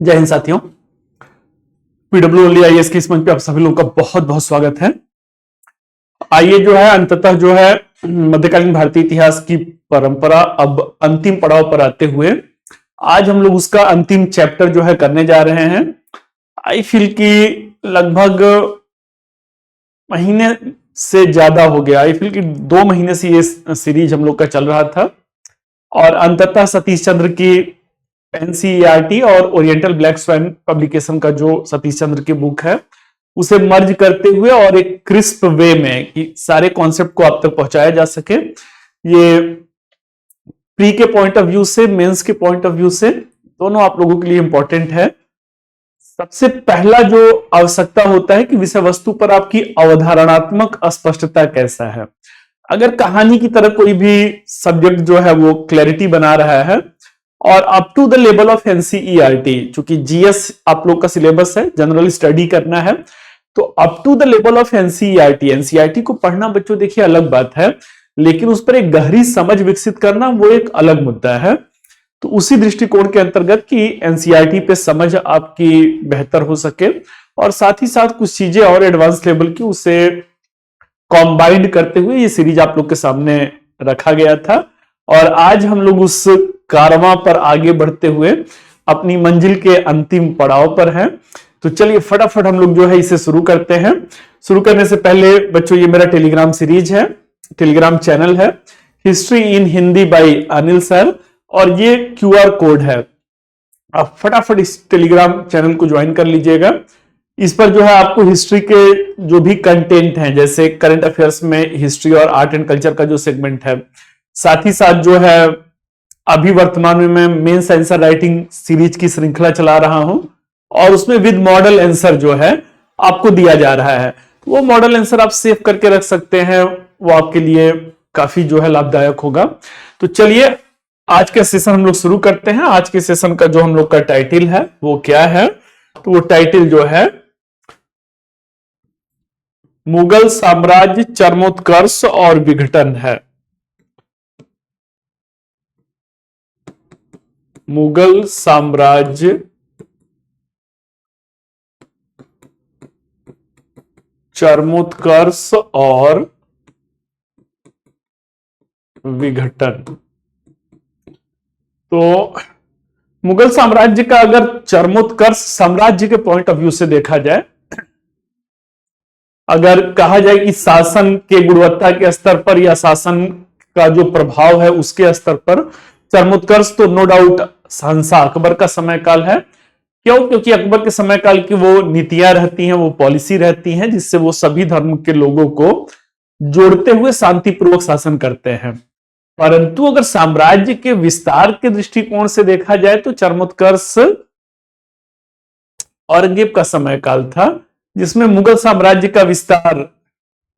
जय हिंद साथियों। PW only IAS की इस मंच पे आप सभी लोगों का बहुत बहुत स्वागत है। आइए जो है अंततः जो है मध्यकालीन भारतीय इतिहास की परंपरा अब अंतिम पड़ाव पर आते हुए आज हम लोग उसका अंतिम चैप्टर जो है करने जा रहे हैं। आई फील कि लगभग महीने से ज्यादा हो गया। आई फील कि 2 महीने से ये सीरीज हम लोग का चल रहा था और अंततः सतीश चंद्र की एनसीईआरटी और ओरिएंटल ब्लैक स्वैन पब्लिकेशन का जो सतीश चंद्र की बुक है उसे मर्ज करते हुए और एक क्रिस्प वे में कि सारे कॉन्सेप्ट को आप तक पहुंचाया जा सके। ये प्री के पॉइंट ऑफ व्यू से, मेंस के पॉइंट ऑफ व्यू से, दोनों आप लोगों के लिए इंपॉर्टेंट है। सबसे पहला जो आवश्यकता होता है कि विषय वस्तु पर आपकी अवधारणात्मक अस्पष्टता कैसा है। अगर कहानी की तरह कोई भी सब्जेक्ट जो है वो क्लैरिटी बना रहा है और up to the level of NCERT, चूंकि जीएस आप लोग का सिलेबस है, जनरल स्टडी करना है, तो up to the level of NCERT, NCERT को पढ़ना बच्चों देखिए अलग बात है, लेकिन उस पर एक गहरी समझ विकसित करना वो एक अलग मुद्दा है। तो उसी दृष्टिकोण के अंतर्गत कि एनसीईआरटी पे समझ आपकी बेहतर हो सके और साथ ही साथ कुछ चीजें और एडवांस लेवल की उसे कॉम्बाइंड करते हुए ये सीरीज आप लोग के सामने रखा गया था। और आज हम लोग उस कारवां पर आगे बढ़ते हुए अपनी मंजिल के अंतिम पड़ाव पर हैं। तो चलिए फटाफट हम लोग जो है इसे शुरू करते हैं। शुरू करने से पहले बच्चों ये मेरा टेलीग्राम सीरीज है, टेलीग्राम चैनल है history in Hindi by Anil sir, और ये क्यूआर कोड है। आप फटाफट इस टेलीग्राम चैनल को ज्वाइन कर लीजिएगा। इस पर जो है आपको हिस्ट्री के जो भी कंटेंट हैं, जैसे करंट अफेयर्स में हिस्ट्री और आर्ट एंड कल्चर का जो सेगमेंट है, साथ ही साथ जो है अभी वर्तमान में मैं मेंस आंसर राइटिंग सीरीज की श्रृंखला चला रहा हूं और उसमें विद मॉडल आंसर जो है आपको दिया जा रहा है। वो मॉडल आंसर आप सेव करके रख सकते हैं, वो आपके लिए काफी जो है लाभदायक होगा। तो चलिए आज के सेशन हम लोग शुरू करते हैं। आज के सेशन का जो हम लोग का टाइटल है वो क्या है, तो वो टाइटल जो है मुगल साम्राज्य चरमोत्कर्ष और विघटन है। मुगल साम्राज्य चरमोत्कर्ष और विघटन। तो मुगल साम्राज्य का अगर चरमोत्कर्ष साम्राज्य के पॉइंट ऑफ व्यू से देखा जाए, अगर कहा जाए कि शासन के गुणवत्ता के स्तर पर या शासन का जो प्रभाव है उसके स्तर पर चरमोत्कर्ष तो नो डाउट शहंशाह अकबर का समय काल है। क्यों? क्योंकि अकबर के समय काल की वो नीतियां रहती हैं, वो पॉलिसी रहती हैं जिससे वो सभी धर्म के लोगों को जोड़ते हुए शांतिपूर्वक शासन करते हैं। परंतु अगर साम्राज्य के विस्तार के दृष्टिकोण से देखा जाए तो चरमोत्कर्ष औरंगजेब का समय काल था, जिसमें मुगल साम्राज्य का विस्तार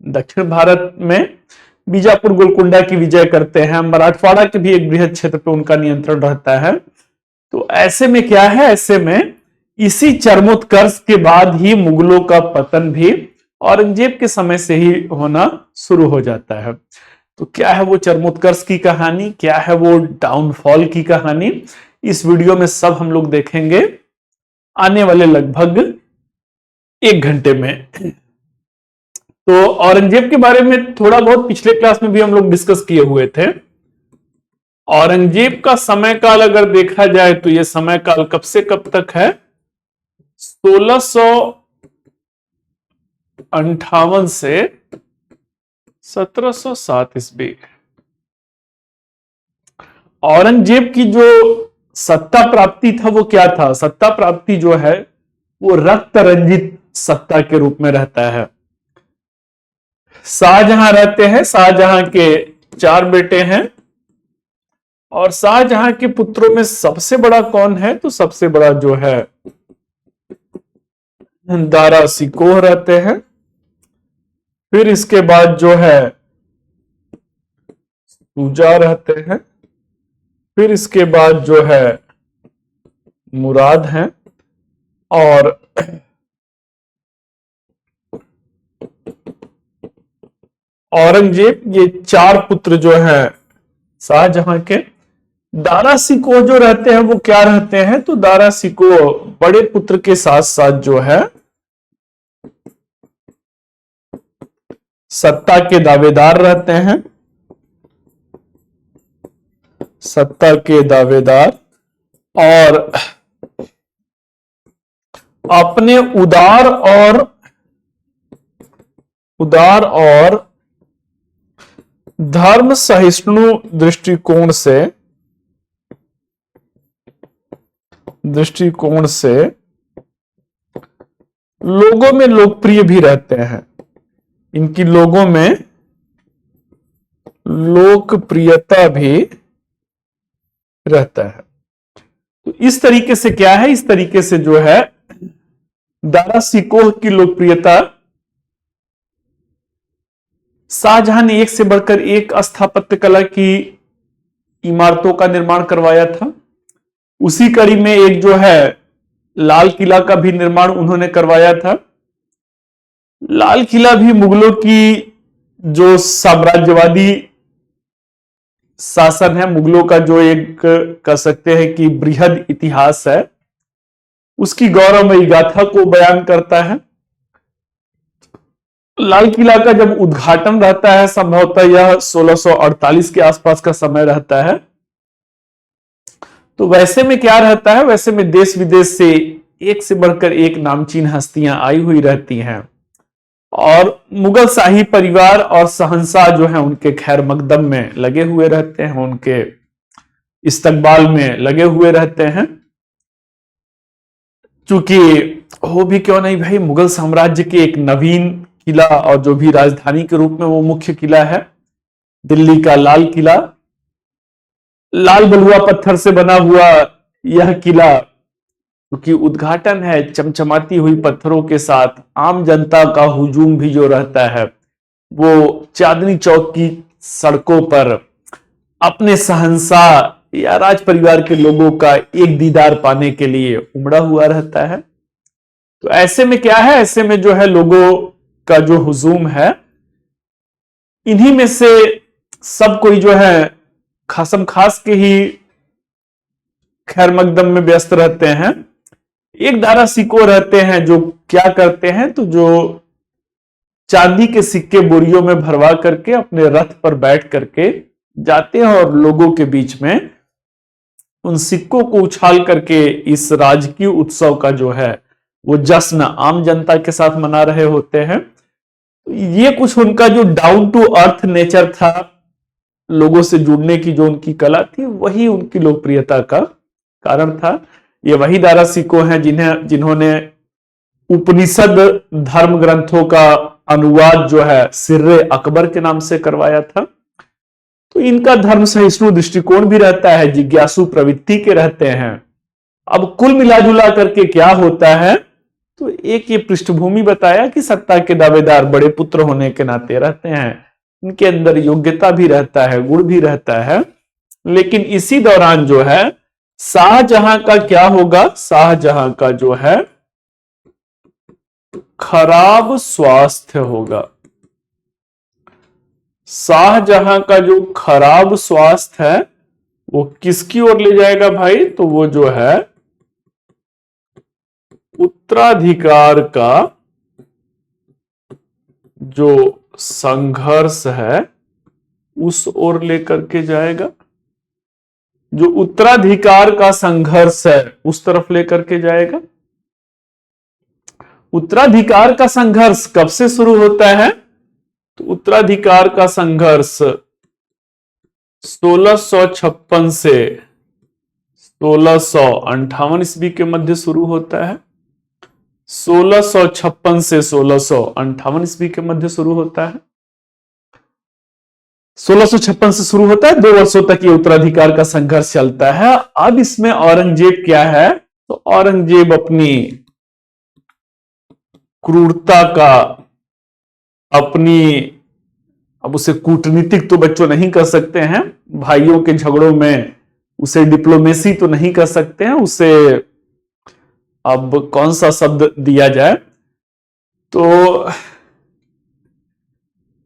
दक्षिण भारत में बीजापुर गोलकुंडा की विजय करते हैं, मराठवाड़ा के भी एक बृहद क्षेत्र पर उनका नियंत्रण रहता है। तो ऐसे में क्या है, ऐसे में इसी चरमोत्कर्ष के बाद ही मुगलों का पतन भी औरंगजेब के समय से ही होना शुरू हो जाता है। तो क्या है वो चरमोत्कर्ष की कहानी, क्या है वो डाउनफॉल की कहानी, इस वीडियो में सब हम लोग देखेंगे आने वाले लगभग 1 घंटे में। तो औरंगजेब के बारे में थोड़ा बहुत पिछले क्लास में भी हम लोग डिस्कस किए हुए थे। औरंगजेब का समय काल अगर देखा जाए तो यह समय काल कब से कब तक है, 1658 से 1707 ईस्वी। औरंगजेब की जो सत्ता प्राप्ति था वो क्या था? सत्ता प्राप्ति जो है वो रक्त रंजित सत्ता के रूप में रहता है। शाहजहां रहते हैं, शाहजहां के 4 बेटे हैं और शाहजहां के पुत्रों में सबसे बड़ा कौन है? तो सबसे बड़ा जो है दारा सिकोह रहते हैं। फिर इसके बाद जो है शुजा रहते हैं। फिर इसके बाद जो है मुराद हैं और औरंगजेब, ये 4 पुत्र जो है शाहजहां के, दारा सिकोह जो रहते हैं वो क्या रहते हैं, तो दारा सिकोह बड़े पुत्र के साथ साथ जो है सत्ता के दावेदार रहते हैं, सत्ता के दावेदार, और अपने उदार और धर्म सहिष्णु दृष्टिकोण से लोगों में लोकप्रिय भी रहते हैं। इनकी लोगों में लोकप्रियता भी रहता है। तो इस तरीके से क्या है, इस तरीके से जो है दारा सिकोह की लोकप्रियता, शाहजहां ने एक से बढ़कर एक स्थापत्य कला की इमारतों का निर्माण करवाया था। उसी कड़ी में एक जो है लाल किला का भी निर्माण उन्होंने करवाया था। लाल किला भी मुगलों की जो साम्राज्यवादी शासन है, मुगलों का जो एक कह सकते हैं कि बृहद इतिहास है, उसकी गौरवमयी गाथा को बयान करता है। लाल किला का जब उद्घाटन रहता है, संभवतः यह 1648 के आसपास का समय रहता है। तो वैसे में क्या रहता है, वैसे में देश विदेश से एक से बढ़कर एक नामचीन हस्तियां आई हुई रहती हैं, और मुगल शाही परिवार और शहंशाह जो है उनके खैर मकदम में लगे हुए रहते हैं, उनके इस्तकबाल में लगे हुए रहते हैं। चूंकि हो भी क्यों नहीं भाई, मुगल साम्राज्य के एक नवीन किला और जो भी राजधानी के रूप में वो मुख्य किला है, दिल्ली का लाल किला, लाल बलुआ पत्थर से बना हुआ यह किला, क्योंकि उद्घाटन है चमचमाती हुई पत्थरों के साथ, आम जनता का हुजूम भी जो रहता है वो चांदनी चौक की सड़कों पर अपने शहंशाह या राज परिवार के लोगों का एक दीदार पाने के लिए उमड़ा हुआ रहता है। तो ऐसे में क्या है, ऐसे में जो है लोगों का जो हुजूम है, इन्हीं में से सब कोई जो है खासम खास के ही खैर मकदम में व्यस्त रहते हैं। एक दारा सिकोह रहते हैं जो क्या करते हैं, तो जो चांदी के सिक्के बोरियों में भरवा करके अपने रथ पर बैठ करके जाते हैं और लोगों के बीच में उन सिक्कों को उछाल करके इस राजकीय उत्सव का जो है वो जश्न आम जनता के साथ मना रहे होते हैं। ये कुछ उनका जो डाउन टू अर्थ नेचर था, लोगों से जुड़ने की जो उनकी कला थी, वही उनकी लोकप्रियता का कारण था। ये वही दारा सिकोह हैं जिन्होंने उपनिषद धर्म ग्रंथों का अनुवाद जो है सिर्रे अकबर के नाम से करवाया था। तो इनका धर्म सहिष्णु दृष्टिकोण भी रहता है, जिज्ञासु प्रवृत्ति के रहते हैं। अब कुल मिलाजुला करके क्या होता है, तो एक ये पृष्ठभूमि बताया कि सत्ता के दावेदार बड़े पुत्र होने के नाते रहते हैं, इनके अंदर योग्यता भी रहता है, गुण भी रहता है। लेकिन इसी दौरान जो है शाहजहां का क्या होगा, शाहजहां का जो है खराब स्वास्थ्य होगा। शाहजहां का जो खराब स्वास्थ्य है वो किसकी ओर ले जाएगा भाई, तो वो जो है उत्तराधिकार का जो संघर्ष है उस ओर लेकर के जाएगा। जो उत्तराधिकार का संघर्ष है उस तरफ लेकर के जाएगा। उत्तराधिकार का संघर्ष कब से शुरू होता है, तो उत्तराधिकार का संघर्ष 1656 से 1658 ईस्वी के मध्य शुरू होता है। 1656 से 1658 ईस्वी के मध्य शुरू होता है। 1656 से शुरू होता है, 2 वर्षों तक ये उत्तराधिकार का संघर्ष चलता है। अब इसमें औरंगजेब क्या है, तो औरंगजेब अपनी क्रूरता का, अपनी, अब उसे कूटनीतिक तो बच्चों नहीं कर सकते हैं, भाइयों के झगड़ों में उसे डिप्लोमेसी तो नहीं कर सकते हैं, उसे अब कौन सा शब्द दिया जाए, तो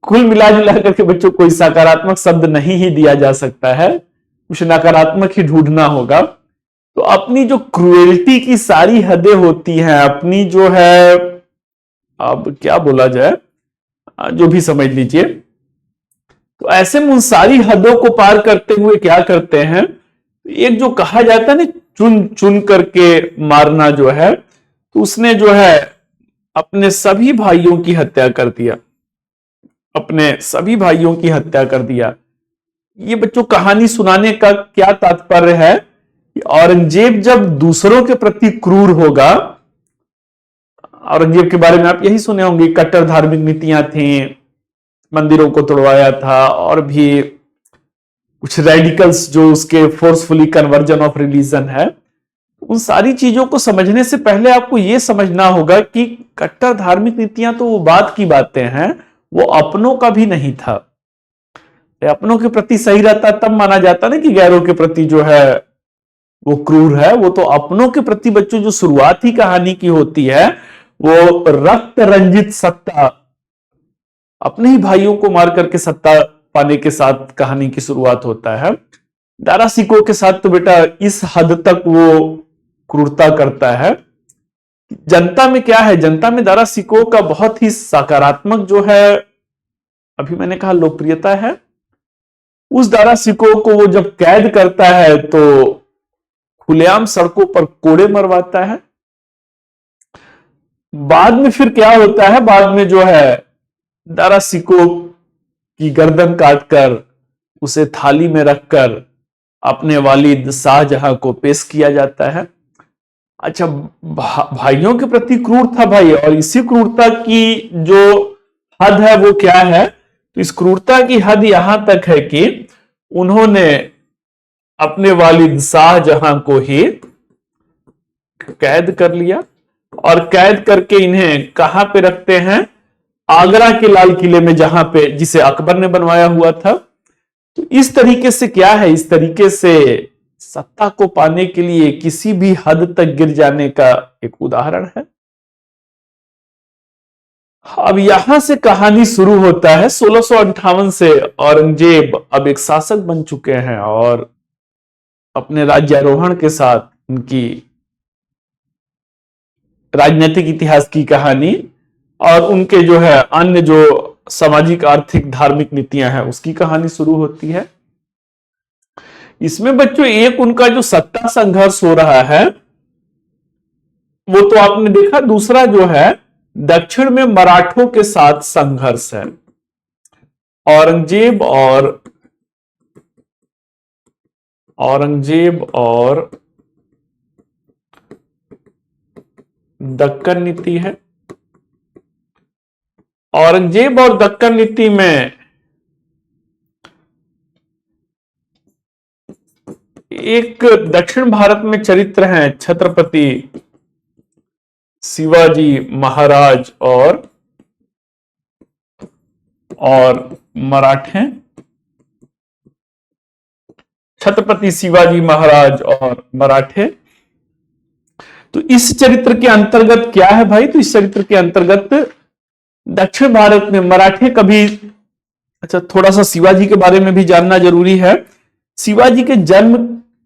कुल मिला जुला करके बच्चों कोई सकारात्मक शब्द नहीं ही दिया जा सकता है। कुछ नकारात्मक ही ढूंढना होगा। तो अपनी जो क्रूएल्टी की सारी हदें होती हैं, अपनी जो है, अब क्या बोला जाए, जो भी समझ लीजिए, तो ऐसे में उन सारी हदों को पार करते हुए क्या करते हैं, एक जो कहा जाता है ना, चुन चुन करके मारना जो है, तो उसने जो है अपने सभी भाइयों की हत्या कर दिया, अपने सभी भाइयों की हत्या कर दिया। ये बच्चों कहानी सुनाने का क्या तात्पर्य है कि औरंगजेब जब दूसरों के प्रति क्रूर होगा, औरंगजेब के बारे में आप यही सुने होंगे, कट्टर धार्मिक नीतियां थी, मंदिरों को तोड़वाया था, और भी कुछ रेडिकल्स जो उसके फोर्सफुली कन्वर्जन ऑफ रिलीजन है। उन सारी चीजों को समझने से पहले आपको यह समझना होगा कि कट्टर धार्मिक नीतियां तो वो बात की बातें हैं, वो अपनों का भी नहीं था। अपनों के प्रति सही रहता तब माना जाता ना कि गैरों के प्रति जो है वो क्रूर है। वो तो अपनों के प्रति बच्चों जो शुरुआत ही कहानी की होती है, वो रक्त रंजित सत्ता, अपने ही भाइयों को मार करके सत्ता पाने के साथ कहानी की शुरुआत होता है। दारा सिकोह के साथ तो बेटा इस हद तक वो क्रूरता करता है। जनता में क्या है, जनता में दारा सिकोह का बहुत ही सकारात्मक जो है, अभी मैंने कहा लोकप्रियता है। उस दारा सिकोह को वो जब कैद करता है तो खुलेआम सड़कों पर कोड़े मरवाता है। बाद में फिर क्या होता है, बाद में जो है दारा सिकोह की गर्दन काटकर उसे थाली में रखकर अपने वालिद शाहजहां को पेश किया जाता है। अच्छा, भाइयों के प्रति क्रूर था भाई, और इसी क्रूरता की जो हद है वो क्या है, तो इस क्रूरता की हद यहां तक है कि उन्होंने अपने वालिद शाहजहां को ही कैद कर लिया, और कैद करके इन्हें कहां पे रखते हैं, आगरा के लाल किले में, जहां पे जिसे अकबर ने बनवाया हुआ था। तो इस तरीके से क्या है, इस तरीके से सत्ता को पाने के लिए किसी भी हद तक गिर जाने का एक उदाहरण है। अब यहां से कहानी शुरू होता है 1658 से। औरंगजेब अब एक शासक बन चुके हैं और अपने राज्यारोहण के साथ उनकी राजनीतिक इतिहास की कहानी और उनके जो है अन्य जो सामाजिक आर्थिक धार्मिक नीतियां हैं उसकी कहानी शुरू होती है। इसमें बच्चों एक उनका जो सत्ता संघर्ष हो रहा है वो तो आपने देखा, दूसरा जो है दक्षिण में मराठों के साथ संघर्ष है। औरंगजेब और दक्कन नीति है। औरंगजेब और दक्कन नीति में एक दक्षिण भारत में चरित्र हैं छत्रपति शिवाजी महाराज और मराठे। छत्रपति शिवाजी महाराज और मराठे। तो इस चरित्र के अंतर्गत क्या है भाई, तो इस चरित्र के अंतर्गत दक्षिण भारत में मराठे कभी, अच्छा थोड़ा सा शिवाजी के बारे में भी जानना जरूरी है। शिवाजी के जन्म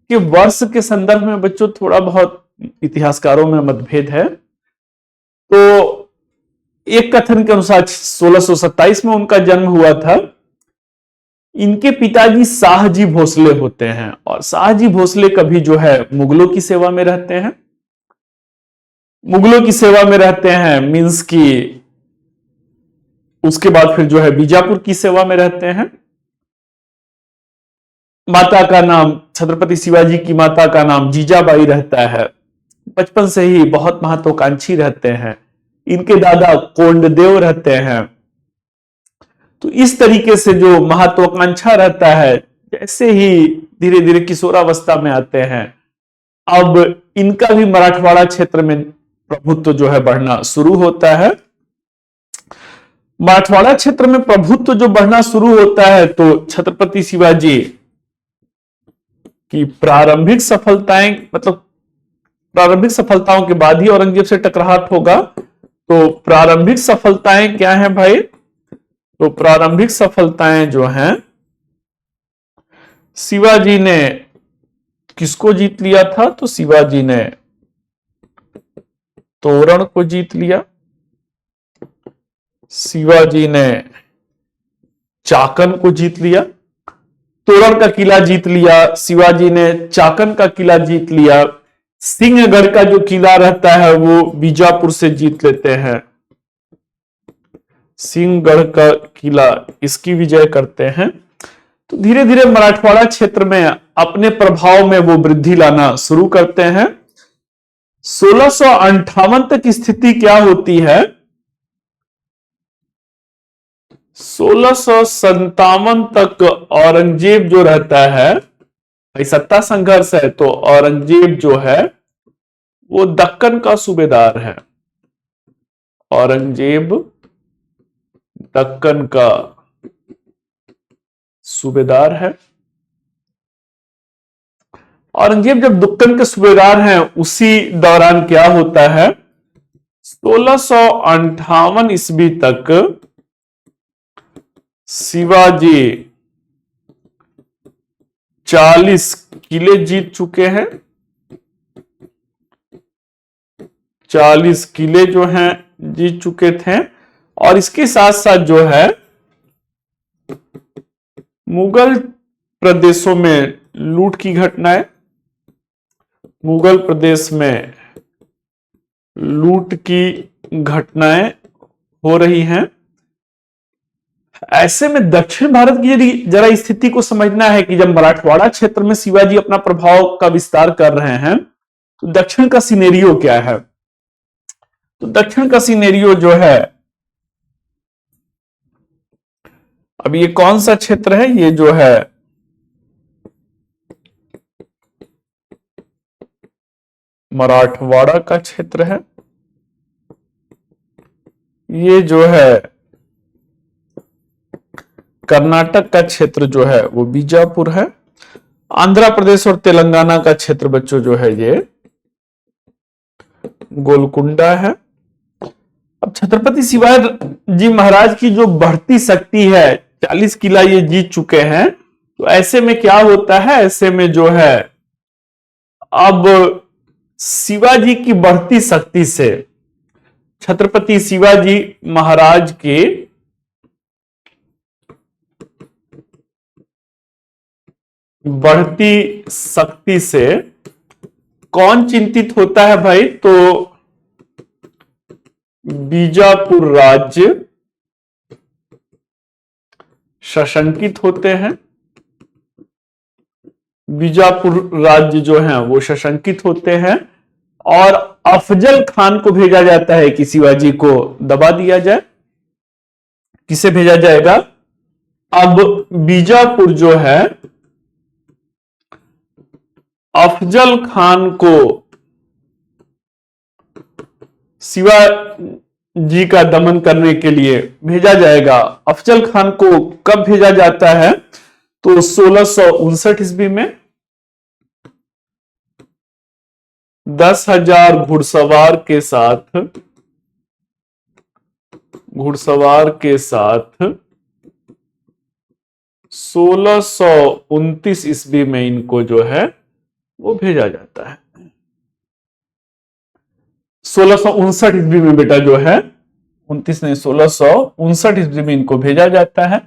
के वर्ष के संदर्भ में बच्चों थोड़ा बहुत इतिहासकारों में मतभेद है। तो एक कथन के अनुसार 1627 में उनका जन्म हुआ था। इनके पिताजी शाहजी भोसले होते हैं और शाहजी भोसले कभी जो है मुगलों की सेवा में रहते हैं। मुगलों की सेवा में रहते हैं मींस की उसके बाद फिर जो है बीजापुर की सेवा में रहते हैं। माता का नाम, छत्रपति शिवाजी की माता का नाम जीजाबाई रहता है। बचपन से ही बहुत महत्वाकांक्षी रहते हैं। इनके दादा कोंडदेव रहते हैं। तो इस तरीके से जो महत्वाकांक्षा रहता है, जैसे ही धीरे धीरे किशोरावस्था में आते हैं, अब इनका भी मराठवाड़ा क्षेत्र में प्रभुत्व जो है बढ़ना शुरू होता है। मराठवाड़ा क्षेत्र में प्रभुत्व जो बढ़ना शुरू होता है तो छत्रपति शिवाजी की प्रारंभिक सफलताएं, मतलब प्रारंभिक सफलताओं के बाद ही औरंगजेब से टकराहट होगा। तो प्रारंभिक सफलताएं क्या हैं भाई, तो प्रारंभिक सफलताएं जो हैं शिवाजी ने किसको जीत लिया था? तो शिवाजी ने तोरण को जीत लिया, शिवाजी ने चाकन को जीत लिया। तोरण का किला जीत लिया, शिवाजी ने चाकन का किला जीत लिया। सिंहगढ़ का जो किला रहता है वो बीजापुर से जीत लेते हैं, सिंहगढ़ का किला इसकी विजय करते हैं। तो धीरे धीरे मराठवाड़ा क्षेत्र में अपने प्रभाव में वो वृद्धि लाना शुरू करते हैं। 1658 तक स्थिति क्या होती है? 1657 तक औरंगजेब जो रहता है, भाई सत्ता संघर्ष है, तो औरंगजेब जो है वो दक्कन का सूबेदार है। औरंगजेब दक्कन का सूबेदार है। औरंगजेब जब दक्कन के सूबेदार हैं, उसी दौरान क्या होता है? 1658 ईस्वी तक शिवाजी 40 किले जीत चुके हैं। 40 किले जो हैं जीत चुके थे। और इसके साथ साथ जो है मुगल प्रदेशों में लूट की घटनाएं, मुगल प्रदेश में लूट की घटनाएं हो रही हैं। ऐसे में दक्षिण भारत की यदि जरा स्थिति को समझना है कि जब मराठवाड़ा क्षेत्र में शिवाजी अपना प्रभाव का विस्तार कर रहे हैं, तो दक्षिण का सिनेरियो क्या है? तो दक्षिण का सिनेरियो जो है, अब ये कौन सा क्षेत्र है? ये जो है मराठवाड़ा का क्षेत्र है। ये जो है कर्नाटक का क्षेत्र जो है वो बीजापुर है। आंध्र प्रदेश और तेलंगाना का क्षेत्र बच्चों जो है ये गोलकुंडा है। अब छत्रपति शिवाजी महाराज की जो बढ़ती शक्ति है, 40 किला ये जीत चुके हैं, तो ऐसे में क्या होता है? ऐसे में जो है अब शिवाजी की बढ़ती शक्ति से छत्रपति शिवाजी महाराज के बढ़ती शक्ति से कौन चिंतित होता है भाई? तो बीजापुर राज्य सशंकित होते हैं। बीजापुर राज्य जो है वो सशंकित होते हैं और अफजल खान को भेजा जाता है कि शिवाजी को दबा दिया जाए। किसे भेजा जाएगा? अब बीजापुर जो है अफजल खान को शिवाजी का दमन करने के लिए भेजा जाएगा। अफजल खान को कब भेजा जाता है? तो 1659 ईस्वी में 10,000 घुड़सवार के साथ 1629 ईस्वी में इनको जो है वो भेजा जाता है। 1659 ईस्वी में बेटा जो है 29 नहीं 1659 ईस्वी में इनको भेजा जाता है।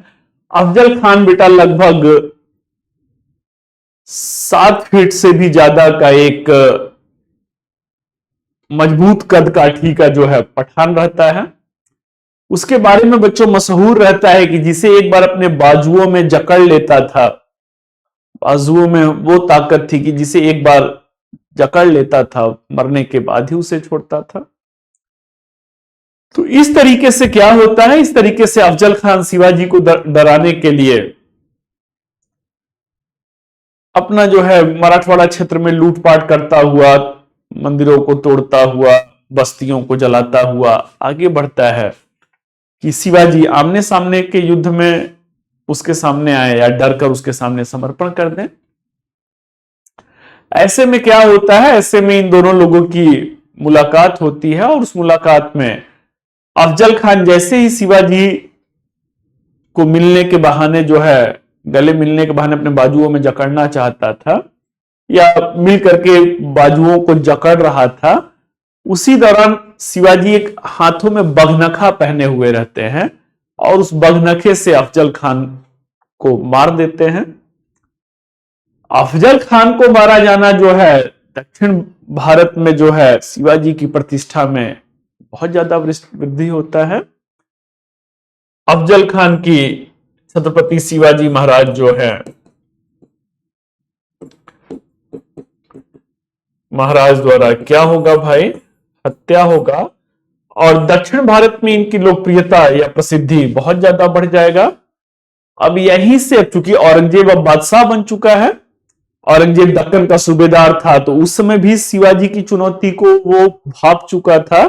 अफजल खान बेटा लगभग 7 फीट से भी ज्यादा का एक मजबूत कदकाठी का जो है पठान रहता है। उसके बारे में बच्चों मशहूर रहता है कि जिसे एक बार अपने बाजुओं में जकड़ लेता था, बाजुओं में वो ताकत थी कि जिसे एक बार जकड़ लेता था, मरने के बाद ही उसे छोड़ता था। तो इस तरीके से क्या होता है? इस तरीके से अफजल खान शिवाजी को डराने के लिए अपना जो है मराठवाड़ा क्षेत्र में लूटपाट करता हुआ, मंदिरों को तोड़ता हुआ, बस्तियों को जलाता हुआ आगे बढ़ता है कि शिवाजी आमने सामने के युद्ध में उसके सामने आए या डर कर उसके सामने समर्पण कर दें। ऐसे में क्या होता है? ऐसे में इन दोनों लोगों की मुलाकात होती है और उस मुलाकात में अफजल खान जैसे ही शिवाजी को मिलने के बहाने जो है गले मिलने के बहाने अपने बाजुओं में जकड़ना चाहता था या मिल करके बाजुओं को जकड़ रहा था, उसी दौरान शिवाजी एक हाथों में बघनखा पहने हुए रहते हैं और उस बघनखे से अफजल खान को मार देते हैं। अफजल खान को मारा जाना जो है दक्षिण भारत में जो है शिवाजी की प्रतिष्ठा में बहुत ज्यादा वृद्धि होता है। अफजल खान की छत्रपति शिवाजी महाराज जो है महाराज द्वारा क्या होगा भाई, हत्या होगा और दक्षिण भारत में इनकी लोकप्रियता या प्रसिद्धि बहुत ज्यादा बढ़ जाएगा। अब यहीं से, चूंकि औरंगजेब अब बादशाह बन चुका है, औरंगजेब दक्कन का सूबेदार था, तो उस समय भी शिवाजी की चुनौती को वो भाप चुका था।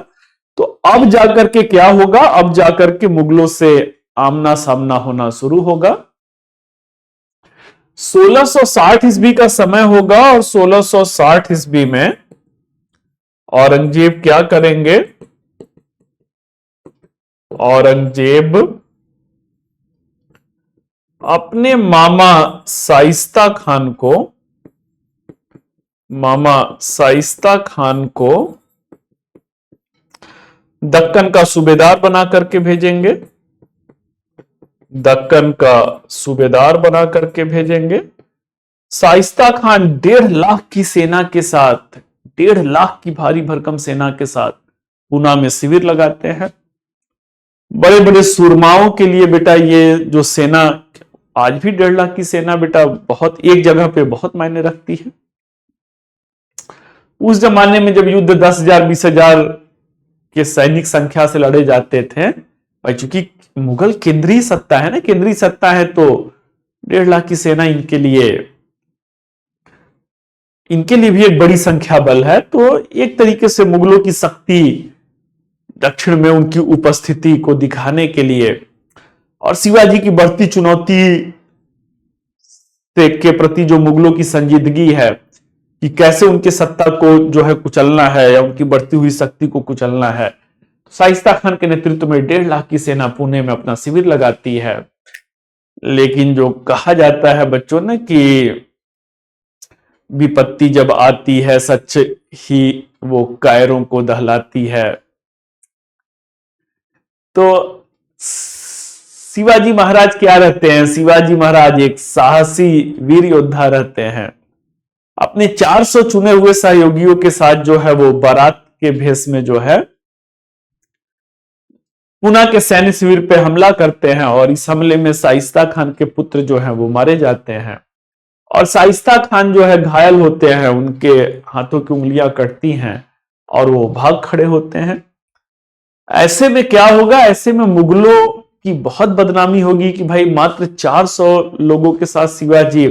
तो अब जाकर के क्या होगा, अब जाकर के मुगलों से आमना सामना होना शुरू होगा। 1660 ईस्वी का समय होगा और 1660 ईस्वी में औरंगजेब क्या करेंगे, औरंगजेब अपने मामा शाइस्ता खान को दक्कन का सूबेदार बना करके भेजेंगे, दक्कन का सूबेदार बना करके भेजेंगे। शाइस्ता खान 1.5 लाख की सेना के साथ, 1.5 लाख की भारी भरकम सेना के साथ पूना में शिविर लगाते हैं। बड़े बड़े सूरमाओं के लिए बेटा ये जो सेना, आज भी 1.5 लाख की सेना बेटा बहुत, एक जगह पे बहुत मायने रखती है। उस जमाने में जब युद्ध 10,000 20,000 के सैनिक संख्या से लड़े जाते थे, चूंकि मुगल केंद्रीय सत्ता है ना, केंद्रीय सत्ता है, तो 1.5 लाख की सेना इनके लिए भी एक बड़ी संख्या बल है। तो एक तरीके से मुगलों की शक्ति दक्षिण में उनकी उपस्थिति को दिखाने के लिए और शिवाजी की बढ़ती चुनौती के प्रति जो मुगलों की संजीदगी है कि कैसे उनके सत्ता को जो है कुचलना है या उनकी बढ़ती हुई शक्ति को कुचलना है, तो शाइस्ता खान के नेतृत्व में 1.5 लाख की सेना पुणे में अपना शिविर लगाती है। लेकिन जो कहा जाता है बच्चों ने कि विपत्ति जब आती है सच ही वो कायरों को दहलाती है, तो शिवाजी महाराज क्या रहते हैं, शिवाजी महाराज एक साहसी वीर योद्धा रहते हैं। अपने 400 चुने हुए सहयोगियों के साथ जो है वो बारात के भेष में जो है पूना के सैन्य शिविर पे हमला करते हैं और इस हमले में शाइस्ता खान के पुत्र जो है वो मारे जाते हैं और शाइस्ता खान जो है घायल होते हैं, उनके हाथों की उंगलियां कटती हैं और वो भाग खड़े होते हैं। ऐसे में क्या होगा, ऐसे में मुगलों की बहुत बदनामी होगी कि भाई मात्र 400 लोगों के साथ शिवाजी,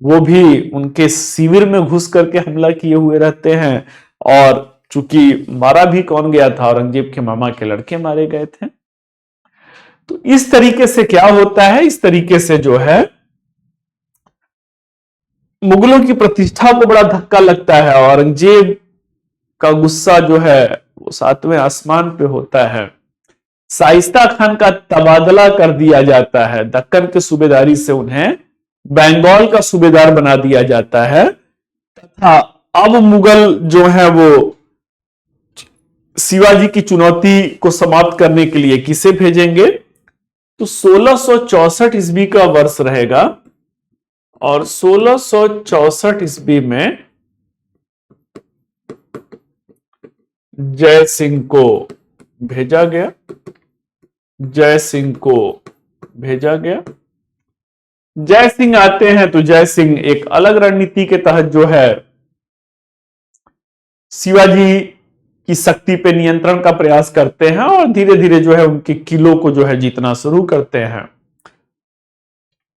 वो भी उनके शिविर में घुस करके हमला किए हुए रहते हैं। और चूंकि मारा भी कौन गया था, औरंगजेब के मामा के लड़के मारे गए थे। तो इस तरीके से क्या होता है, इस तरीके से जो है मुगलों की प्रतिष्ठा को बड़ा धक्का लगता है। औरंगजेब का गुस्सा जो है वो 7वें आसमान पे होता है। शाइस्ता खान का तबादला कर दिया जाता है, दक्कन के सूबेदारी से उन्हें बंगाल का सूबेदार बना दिया जाता है तथा अब मुगल जो है वो शिवाजी की चुनौती को समाप्त करने के लिए किसे भेजेंगे, तो 1664 ईस्वी का वर्ष रहेगा और 1664 ईस्वी में जय सिंह को भेजा गया, जय सिंह को भेजा गया। जय सिंह आते हैं तो जय सिंह एक अलग रणनीति के तहत जो है शिवाजी की शक्ति पे नियंत्रण का प्रयास करते हैं और धीरे धीरे जो है उनके किलों को जो है जीतना शुरू करते हैं।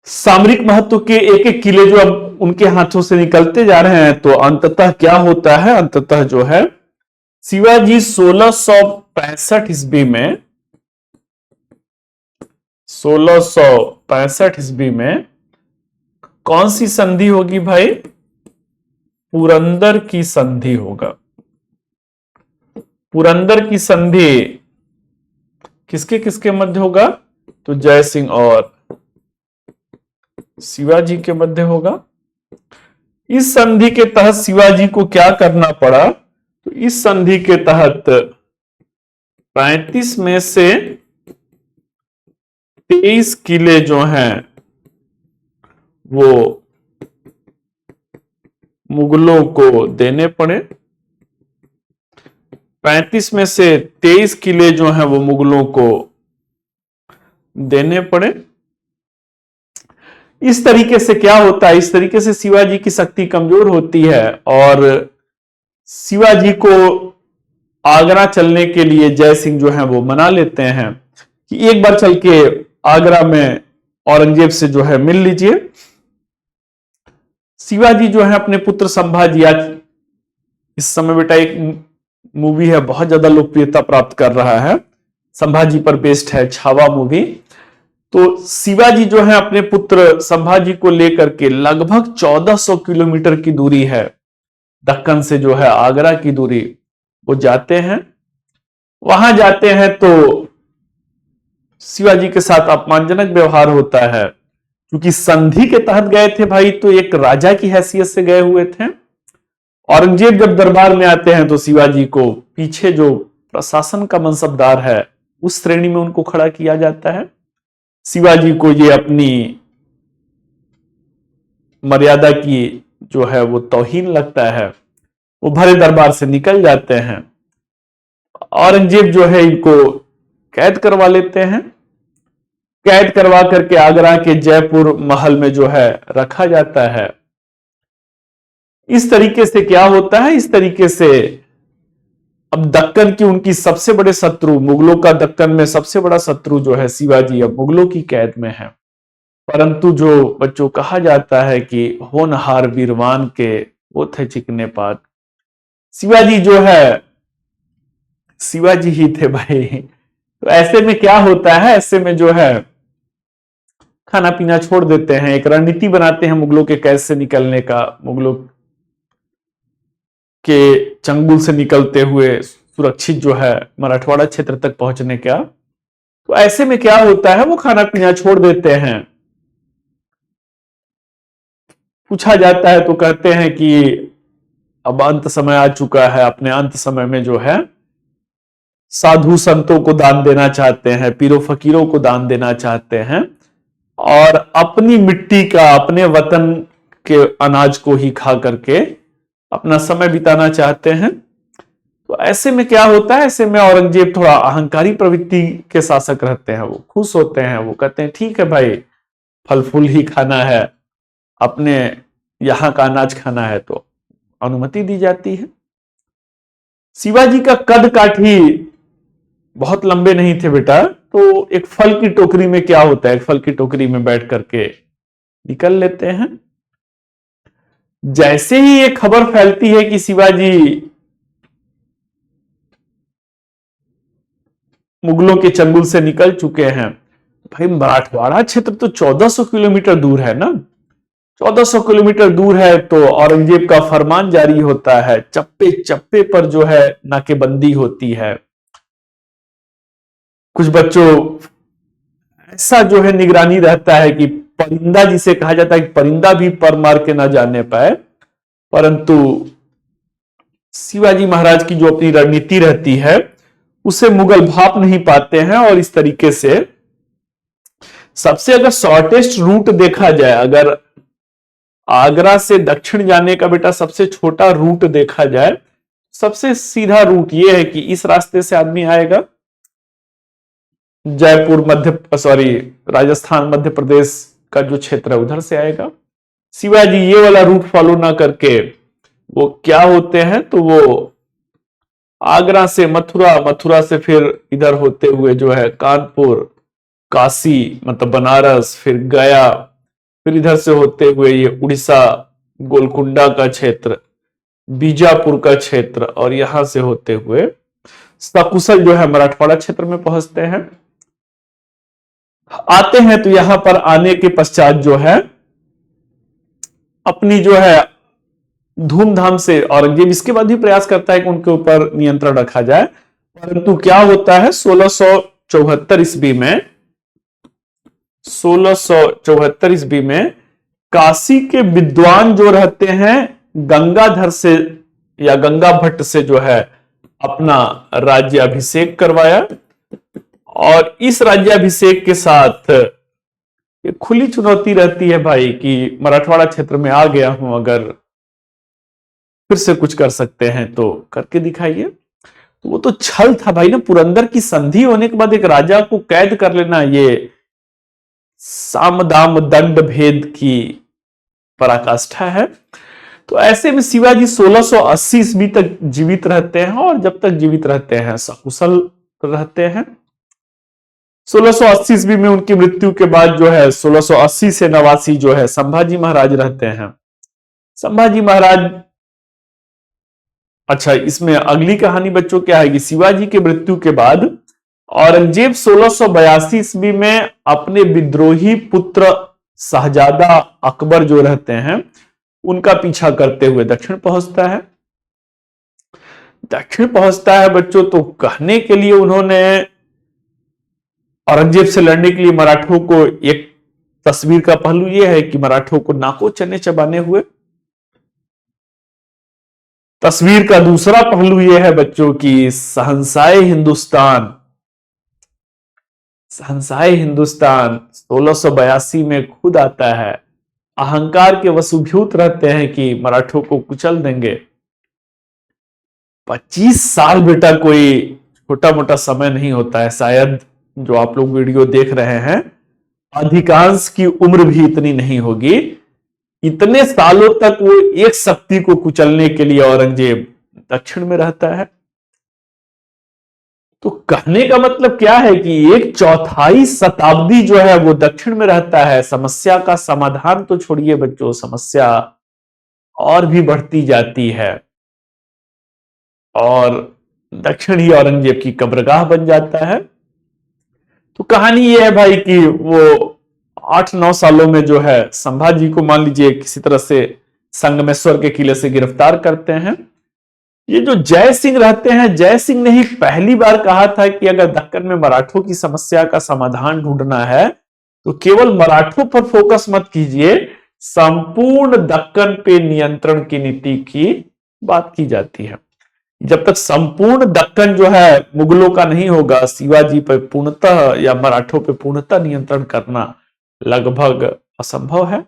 सामरिक महत्व के एक एक किले जो अब उनके हाथों से निकलते जा रहे हैं, तो अंततः क्या होता है, अंततः जो है शिवाजी 1665 ईस्वी में 1665 ईस्वी में कौन सी संधि होगी भाई, पुरंदर की संधि होगा। पुरंदर की संधि किसके किसके मध्य होगा, तो जय सिंह और शिवाजी के मध्य होगा। इस संधि के तहत शिवाजी को क्या करना पड़ा, तो इस संधि के तहत 35 में से 23 किले जो हैं वो मुगलों को देने पड़े। 35 में से 23 किले जो हैं वो मुगलों को देने पड़े। इस तरीके से क्या होता है, इस तरीके से शिवाजी की शक्ति कमजोर होती है और शिवाजी को आगरा चलने के लिए जय सिंह जो है वो मना लेते हैं कि एक बार चल के आगरा में औरंगजेब से जो है मिल लीजिए। शिवाजी जो है अपने पुत्र संभाजी, आज इस समय बेटा एक मूवी है बहुत ज्यादा लोकप्रियता प्राप्त कर रहा है, संभाजी पर बेस्ड है, छावा मूवी। तो शिवाजी जो है अपने पुत्र संभाजी को लेकर के लगभग 1400 किलोमीटर की दूरी है, दक्कन से जो है आगरा की दूरी, वो जाते हैं। वहां जाते हैं तो शिवाजी के साथ अपमानजनक व्यवहार होता है, क्योंकि संधि के तहत गए थे भाई, तो एक राजा की हैसियत से गए हुए थे। औरंगजेब जब दरबार में आते हैं तो शिवाजी को पीछे जो प्रशासन का मनसबदार है उस श्रेणी में उनको खड़ा किया जाता है। शिवाजी को ये अपनी मर्यादा की जो है वो तौहीन लगता है, वो भरे दरबार से निकल जाते हैं। औरंगजेब जो है इनको कैद करवा लेते हैं, कैद करवा करके आगरा के जयपुर महल में जो है रखा जाता है। इस तरीके से क्या होता है, इस तरीके से अब दक्कन की उनकी सबसे बड़े शत्रु, मुगलों का दक्कन में सबसे बड़ा शत्रु जो है शिवाजी, अब मुगलों की कैद में है। परंतु जो बच्चों कहा जाता है कि होनहार वीरवान के वो थे चिकने पात, शिवाजी जो है शिवाजी ही थे भाई। तो ऐसे में क्या होता है, ऐसे में जो है खाना पीना छोड़ देते हैं, एक रणनीति बनाते हैं मुगलों के कैद से निकलने का, मुगलों के चंगुल से निकलते हुए सुरक्षित जो है मराठवाड़ा क्षेत्र तक पहुंचने का। तो ऐसे में क्या होता है, वो खाना पीना छोड़ देते हैं। पूछा जाता है तो कहते हैं कि अब अंत समय आ चुका है, अपने अंत समय में जो है साधु संतों को दान देना चाहते हैं, पीरों फकीरों को दान देना चाहते हैं और अपनी मिट्टी का, अपने वतन के अनाज को ही खा करके अपना समय बिताना चाहते हैं। तो ऐसे में क्या होता है, ऐसे में औरंगजेब थोड़ा अहंकारी प्रवृत्ति के शासक रहते हैं, वो खुश होते हैं, वो कहते हैं ठीक है भाई, फल फूल ही खाना है, अपने यहां का अनाज खाना है, तो अनुमति दी जाती है। शिवाजी का कद काठी बहुत लंबे नहीं थे बेटा, तो एक फल की टोकरी में क्या होता है, एक फल की टोकरी में बैठ करके निकल लेते हैं। जैसे ही ये खबर फैलती है कि शिवाजी मुगलों के चंगुल से निकल चुके हैं, भाई मराठवाड़ा क्षेत्र तो 1400 किलोमीटर दूर है ना, 1400 किलोमीटर दूर है। तो औरंगजेब का फरमान जारी होता है, चप्पे चप्पे पर जो है नाकेबंदी होती है। कुछ बच्चों ऐसा जो है निगरानी रहता है कि परिंदा जिसे कहा जाता है, कि परिंदा भी पर मार के ना जाने पाए। परंतु शिवाजी महाराज की जो अपनी रणनीति रहती है उसे मुगल भाप नहीं पाते हैं और इस तरीके से सबसे अगर शॉर्टेस्ट रूट देखा जाए, अगर आगरा से दक्षिण जाने का बेटा सबसे छोटा रूट देखा जाए, सबसे सीधा रूट यह है कि इस रास्ते से आदमी आएगा, जयपुर राजस्थान मध्य प्रदेश का जो क्षेत्र है उधर से आएगा। शिवाजी ये वाला रूट फॉलो ना करके वो क्या होते हैं, तो वो आगरा से मथुरा, मथुरा से फिर इधर होते हुए जो है कानपुर, काशी मतलब बनारस, फिर गया, फिर इधर से होते हुए ये उड़ीसा, गोलकुंडा का क्षेत्र, बीजापुर का क्षेत्र और यहां से होते हुए सकुशल जो है मराठवाड़ा क्षेत्र में पहुंचते हैं। आते हैं तो यहां पर आने के पश्चात जो है अपनी जो है धूमधाम से औरंगजेब इसके बाद भी प्रयास करता है कि उनके ऊपर नियंत्रण रखा जाए। परंतु क्या होता है, 1674 ईस्वी में काशी के विद्वान जो रहते हैं गंगाधर से या गंगा भट्ट से जो है अपना राज्य अभिषेक करवाया, और इस राज्याभिषेक के साथ ये खुली चुनौती रहती है भाई कि मराठवाड़ा क्षेत्र में आ गया हूं, अगर फिर से कुछ कर सकते हैं तो करके दिखाइए। तो वो तो छल था भाई ना, पुरंदर की संधि होने के बाद एक राजा को कैद कर लेना, ये साम दाम दंड भेद की पराकाष्ठा है। तो ऐसे में शिवाजी 1680 ईस्वी तक जीवित रहते हैं, और जब तक जीवित रहते हैं सकुशल रहते हैं। 1680 ईस्वी में उनकी मृत्यु के बाद जो है 1680 से 89 जो है संभाजी महाराज रहते हैं। संभाजी महाराज, अच्छा इसमें अगली कहानी बच्चों क्या है कि शिवाजी के मृत्यु के बाद औरंगजेब 1682 ईस्वी में अपने विद्रोही पुत्र शहजादा अकबर जो रहते हैं उनका पीछा करते हुए दक्षिण पहुंचता है। दक्षिण पहुंचता है बच्चों, तो कहने के लिए उन्होंने औरंगजेब से लड़ने के लिए मराठों को, एक तस्वीर का पहलू यह है कि मराठों को नाको चने चबाने हुए। तस्वीर का दूसरा पहलू यह है बच्चों की शहंशाह हिंदुस्तान 1682 में खुद आता है। अहंकार के वसूभूत रहते हैं कि मराठों को कुचल देंगे। 25 साल बेटा कोई छोटा मोटा समय नहीं होता है। शायद जो आप लोग वीडियो देख रहे हैं अधिकांश की उम्र भी इतनी नहीं होगी। इतने सालों तक वो एक शक्ति को कुचलने के लिए औरंगजेब दक्षिण में रहता है। तो कहने का मतलब क्या है कि 1/4 शताब्दी जो है वो दक्षिण में रहता है। समस्या का समाधान तो छोड़िए बच्चों, समस्या और भी बढ़ती जाती है, और दक्षिण ही औरंगजेब की कब्रगाह बन जाता है। तो कहानी ये है भाई कि वो 8-9 सालों में जो है संभाजी को मान लीजिए किसी तरह से संगमेश्वर के किले से गिरफ्तार करते हैं। ये जो जय सिंह रहते हैं, जय सिंह ने ही पहली बार कहा था कि अगर दक्कन में मराठों की समस्या का समाधान ढूंढना है तो केवल मराठों पर फोकस मत कीजिए, संपूर्ण दक्कन पे नियंत्रण की नीति की बात की जाती है। जब तक संपूर्ण दक्कन जो है मुगलों का नहीं होगा, शिवाजी पर पूर्णतः या मराठों पर पूर्णतः नियंत्रण करना लगभग असंभव है।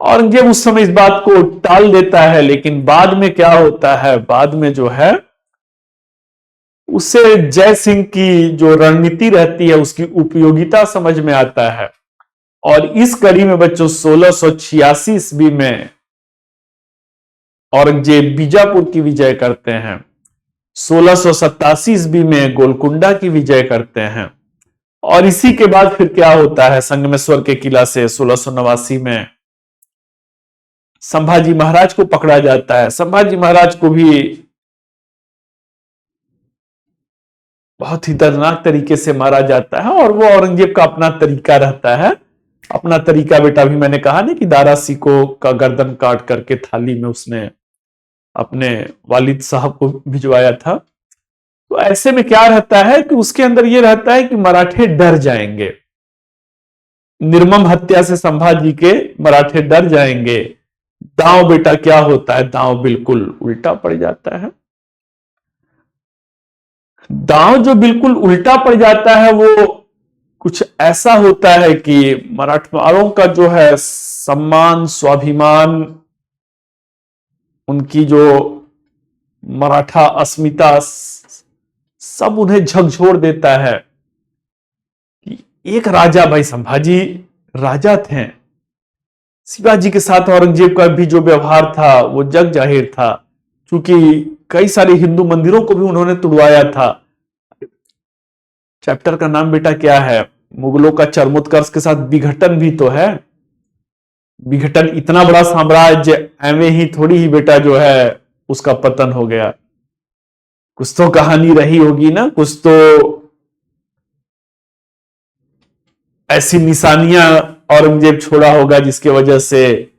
औरंगजेब उस समय इस बात को टाल देता है, लेकिन बाद में क्या होता है, बाद में जो है उसे जय सिंह की जो रणनीति रहती है उसकी उपयोगिता समझ में आता है, और इस कड़ी में बच्चों 1686 ईस्वी में औरंगजेब बीजापुर की विजय करते हैं। 1687 ईस्वी में गोलकुंडा की विजय करते हैं, और इसी के बाद फिर क्या होता है, संगमेश्वर के किला से 1689 में संभाजी महाराज को पकड़ा जाता है। संभाजी महाराज को भी बहुत ही दर्दनाक तरीके से मारा जाता है, और वो औरंगजेब का अपना तरीका रहता है। अपना तरीका बेटा भी मैंने कहा ना कि दारा सिकों का गर्दन काट करके थाली में उसने अपने वालिद साहब को भिजवाया था। तो ऐसे में क्या रहता है कि उसके अंदर ये रहता है कि मराठे डर जाएंगे, निर्मम हत्या से संभाजी के मराठे डर जाएंगे। दांव बेटा क्या होता है, दांव बिल्कुल उल्टा पड़ जाता है। दांव जो बिल्कुल उल्टा पड़ जाता है वो कुछ ऐसा होता है कि मराठवाड़ों का जो है सम्मान, स्वाभिमान, उनकी जो मराठा अस्मिता सब उन्हें झकझोर देता है। एक राजा, भाई संभाजी राजा थे, शिवाजी के साथ औरंगजेब का भी जो व्यवहार था वो जग जाहिर था, क्योंकि कई सारे हिंदू मंदिरों को भी उन्होंने तुड़वाया था। चैप्टर का नाम बेटा क्या है, मुगलों का चरमोत्कर्ष के साथ विघटन भी तो है। विघटन, इतना बड़ा साम्राज्य एवं ही थोड़ी ही बेटा जो है उसका पतन हो गया। कुछ तो कहानी रही होगी ना, कुछ तो ऐसी निशानियां औरंगजेब छोड़ा होगा जिसके वजह से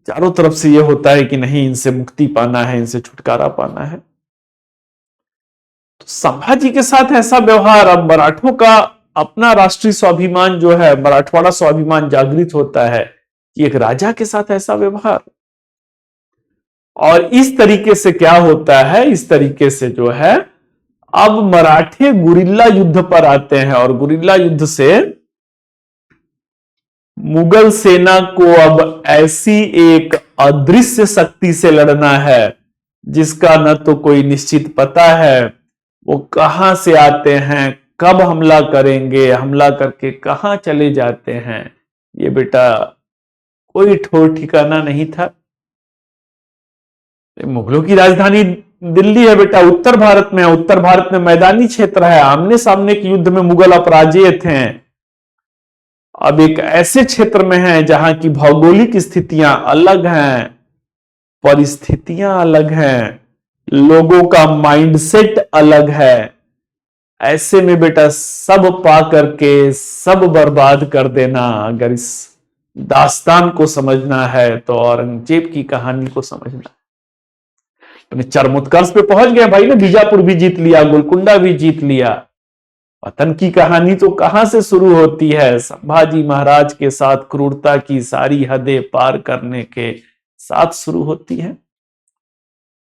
चारों तरफ से यह होता है कि नहीं, इनसे मुक्ति पाना है, इनसे छुटकारा पाना है। तो संभाजी के साथ ऐसा व्यवहार। अब मराठों का अपना राष्ट्रीय स्वाभिमान जो है, मराठवाड़ा स्वाभिमान जागृत होता है कि एक राजा के साथ ऐसा व्यवहार। और इस तरीके से क्या होता है, इस तरीके से जो है अब मराठे गुरिल्ला युद्ध पर आते हैं और गुरिल्ला युद्ध से मुगल सेना को अब ऐसी एक अदृश्य शक्ति से लड़ना है जिसका न तो कोई निश्चित पता है, वो कहां से आते हैं, कब हमला करेंगे, हमला करके कहां चले जाते हैं, ये बेटा कोई ठौर ठिकाना नहीं था। मुगलों की राजधानी दिल्ली है बेटा, उत्तर भारत में, उत्तर भारत में मैदानी क्षेत्र है, आमने सामने के युद्ध में मुगल अपराजय थे। अब एक ऐसे क्षेत्र में है जहां की भौगोलिक स्थितियां अलग हैं, परिस्थितियां अलग हैं, लोगों का माइंडसेट अलग है। ऐसे में बेटा सब पा करके सब बर्बाद कर देना, अगर इस दास्तान को समझना है तो औरंगजेब की कहानी को समझना है। चरमोत्कर्ष पे पहुंच गए भाई ने, बीजापुर भी जीत लिया, गोलकुंडा भी जीत लिया। पतन की कहानी तो कहां से शुरू होती है, संभाजी महाराज के साथ क्रूरता की सारी हदें पार करने के साथ शुरू होती है।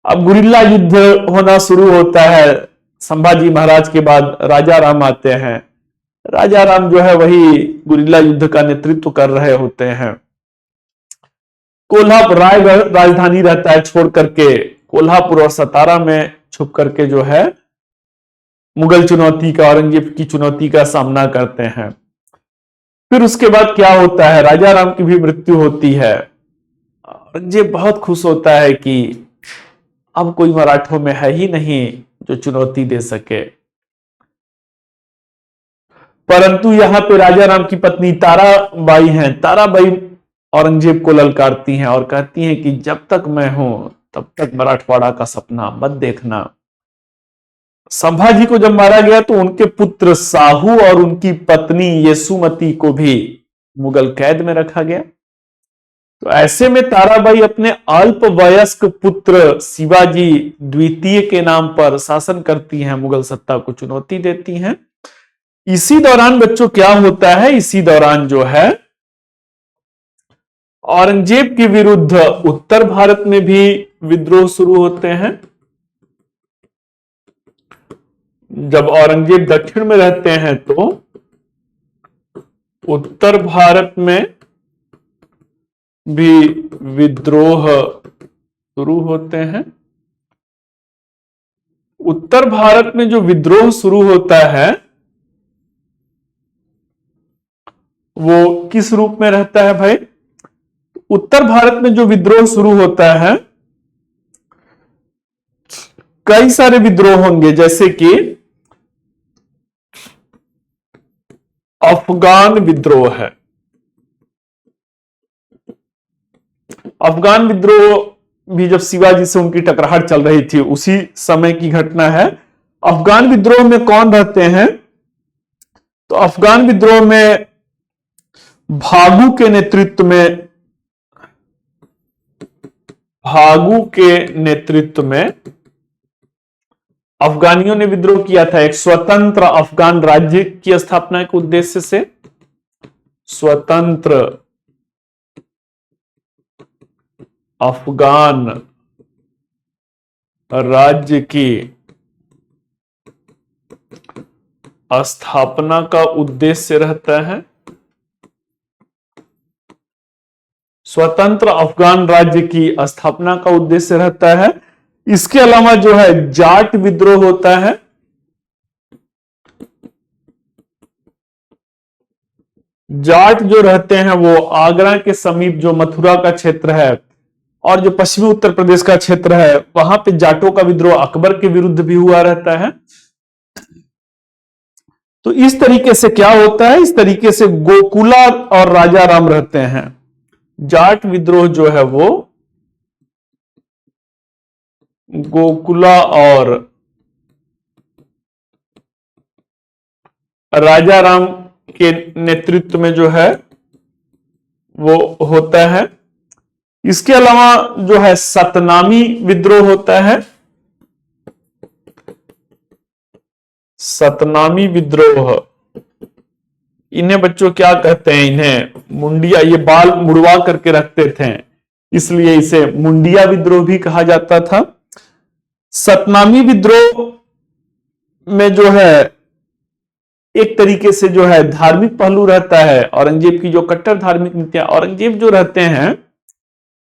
अब गुरिल्ला युद्ध होना शुरू होता है। संभाजी महाराज के बाद राजा राम आते हैं। राजा राम जो है वही गुरिल्ला युद्ध का नेतृत्व कर रहे होते हैं। कोल्हापुर रायगढ़ राजधानी रहता है छोड़ करके, कोल्हापुर और सतारा में छुप करके जो है मुगल चुनौती का, औरंगजेब की चुनौती का सामना करते हैं। फिर उसके बाद क्या होता है, राजा राम की भी मृत्यु होती है। औरंगजेब बहुत खुश होता है कि अब कोई मराठों में है ही नहीं जो चुनौती दे सके। परंतु यहां पे राजा राम की पत्नी ताराबाई हैं, ताराबाई औरंगजेब को ललकारती हैं और कहती हैं कि जब तक मैं हूं तब तक मराठवाड़ा का सपना मत देखना। संभाजी को जब मारा गया तो उनके पुत्र साहू और उनकी पत्नी येसुमती को भी मुगल कैद में रखा गया। तो ऐसे में ताराबाई अपने अल्प वयस्क पुत्र शिवाजी द्वितीय के नाम पर शासन करती हैं, मुगल सत्ता को चुनौती देती हैं। इसी दौरान बच्चों क्या होता है, इसी दौरान जो है औरंगजेब के विरुद्ध उत्तर भारत में भी विद्रोह शुरू होते हैं। जब औरंगजेब दक्षिण में रहते हैं तो उत्तर भारत में भी विद्रोह शुरू होते हैं। उत्तर भारत में जो विद्रोह शुरू होता है वो किस रूप में रहता है भाई? उत्तर भारत में जो विद्रोह शुरू होता है, कई सारे विद्रोह होंगे, जैसे कि अफगान विद्रोह है। अफगान विद्रोह भी जब शिवाजी से उनकी टकराहट चल रही थी उसी समय की घटना है। अफगान विद्रोह में कौन रहते हैं? तो अफगान विद्रोह में भागू के नेतृत्व में अफगानियों ने विद्रोह किया था। एक स्वतंत्र अफगान राज्य की स्थापना के उद्देश्य से स्वतंत्र अफगान राज्य की स्थापना का उद्देश्य रहता है। स्वतंत्र अफगान राज्य की स्थापना का उद्देश्य रहता है। इसके अलावा जो है जाट विद्रोह होता है। जाट जो रहते हैं वो आगरा के समीप जो मथुरा का क्षेत्र है और जो पश्चिमी उत्तर प्रदेश का क्षेत्र है वहां पे जाटों का विद्रोह अकबर के विरुद्ध भी हुआ रहता है। तो इस तरीके से क्या होता है, इस तरीके से गोकुला और राजा राम रहते हैं। जाट विद्रोह जो है वो गोकुला और राजा राम के नेतृत्व में जो है वो होता है। इसके अलावा जो है सतनामी विद्रोह होता है। सतनामी विद्रोह इन्हें बच्चों क्या कहते हैं, इन्हें मुंडिया, ये बाल मुड़वा करके रखते थे, इसलिए इसे मुंडिया विद्रोह भी कहा जाता था। सतनामी विद्रोह में जो है एक तरीके से जो है धार्मिक पहलू रहता है। औरंगजेब की जो कट्टर धार्मिक नीतियां, औरंगजेब जो रहते हैं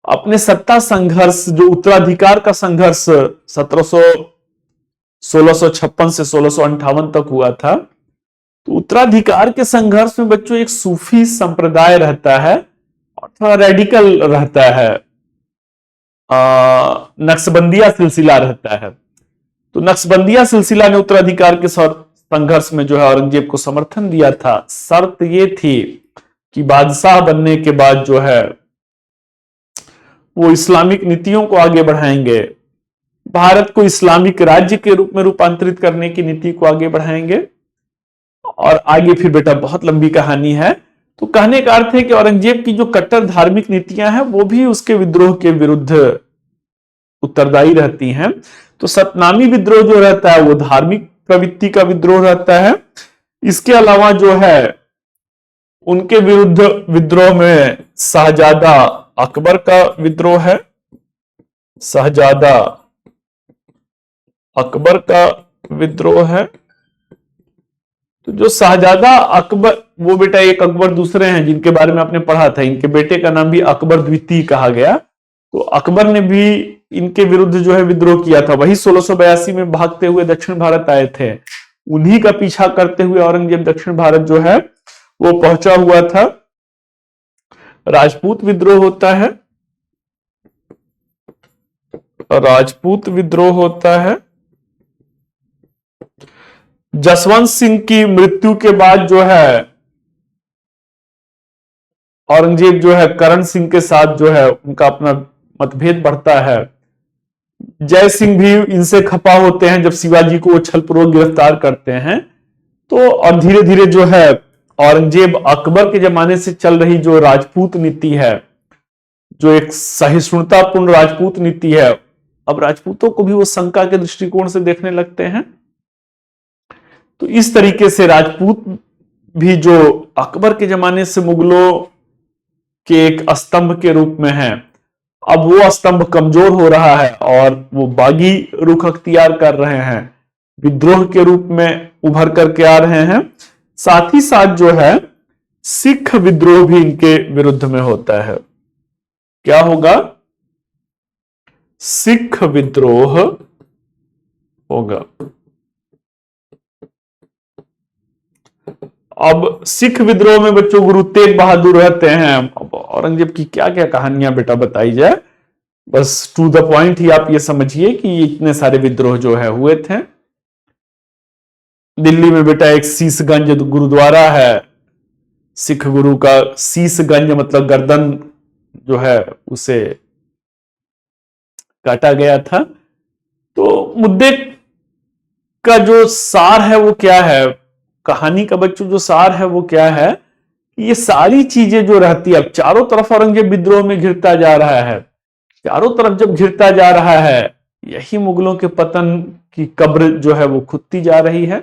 अपने सत्ता संघर्ष, जो उत्तराधिकार का संघर्ष 1656 से 1658 तक हुआ था, तो उत्तराधिकार के संघर्ष में बच्चों एक सूफी संप्रदाय रहता है और थोड़ा रेडिकल रहता है, नक्शबंदिया सिलसिला रहता है। तो नक्शबंदिया सिलसिला ने उत्तराधिकार के संघर्ष में जो है औरंगजेब को समर्थन दिया था। शर्त यह थी कि बादशाह बनने के बाद जो है वो इस्लामिक नीतियों को आगे बढ़ाएंगे, भारत को इस्लामिक राज्य के रूप में रूपांतरित करने की नीति को आगे बढ़ाएंगे। और आगे फिर बेटा बहुत लंबी कहानी है। तो कहने का अर्थ है कि औरंगजेब की जो कट्टर धार्मिक नीतियां हैं वो भी उसके विद्रोह के विरुद्ध उत्तरदायी रहती हैं। तो सतनामी विद्रोह जो रहता है वो धार्मिक प्रवृत्ति का विद्रोह रहता है। इसके अलावा जो है उनके विरुद्ध विद्रोह में शाहजादा अकबर का विद्रोह है, शाहजादा अकबर का विद्रोह है। तो जो शाहजादा अकबर, वो बेटा एक अकबर दूसरे हैं जिनके बारे में आपने पढ़ा था, इनके बेटे का नाम भी अकबर द्वितीय कहा गया। तो अकबर ने भी इनके विरुद्ध जो है विद्रोह किया था। वही 1682 में भागते हुए दक्षिण भारत आए थे, उन्हीं का पीछा करते हुए औरंगजेब दक्षिण भारत जो है वो पहुंचा हुआ था। राजपूत विद्रोह होता है, राजपूत विद्रोह होता है। जसवंत सिंह की मृत्यु के बाद जो है औरंगजेब जो है करण सिंह के साथ जो है उनका अपना मतभेद बढ़ता है। जय सिंह भी इनसे खपा होते हैं जब शिवाजी को वो छलपूर्वक गिरफ्तार करते हैं। तो और धीरे धीरे जो है औरंगजेब अकबर के जमाने से चल रही जो राजपूत नीति है, जो एक सहिष्णुतापूर्ण राजपूत नीति है, अब राजपूतों को भी वो शंका के दृष्टिकोण से देखने लगते हैं। तो इस तरीके से राजपूत भी जो अकबर के जमाने से मुगलों के एक स्तंभ के रूप में है, अब वो स्तंभ कमजोर हो रहा है और वो बागी रुख अख्तियार कर रहे हैं, विद्रोह के रूप में उभर करके आ रहे हैं। साथ ही साथ जो है सिख विद्रोह भी इनके विरुद्ध में होता है। क्या होगा? सिख विद्रोह होगा। अब सिख विद्रोह में बच्चों गुरु तेग बहादुर रहते हैं। औरंगजेब की क्या क्या कहानियां बेटा बताई जाए, बस टू द पॉइंट ही आप ये समझिए कि इतने सारे विद्रोह जो है हुए थे। दिल्ली में बेटा एक शीशगंज गुरुद्वारा है, सिख गुरु का। शीशगंज मतलब गर्दन जो है उसे काटा गया था। तो मुद्दे का जो सार है वो क्या है, कहानी का बच्चों जो सार है वो क्या है, ये सारी चीजें जो रहती है, अब चारों तरफ औरंगजेब विद्रोह में घिरता जा रहा है, चारों तरफ जब घिरता जा रहा है, यही मुगलों के पतन की कब्र जो है वो खुदती जा रही है।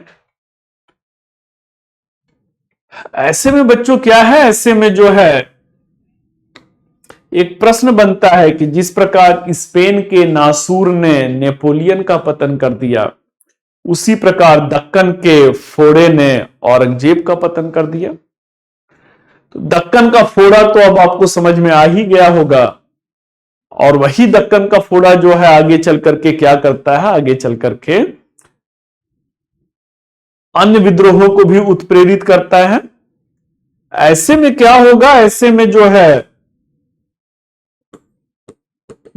ऐसे में बच्चों क्या है, ऐसे में जो है एक प्रश्न बनता है कि जिस प्रकार स्पेन के नासूर ने नेपोलियन का पतन कर दिया, उसी प्रकार दक्कन के फोड़े ने औरंगजेब का पतन कर दिया। तो दक्कन का फोड़ा तो अब आपको समझ में आ ही गया होगा, और वही दक्कन का फोड़ा जो है आगे चल करके क्या करता है, आगे चल करके अन्य विद्रोहों को भी उत्प्रेरित करता है। ऐसे में क्या होगा, ऐसे में जो है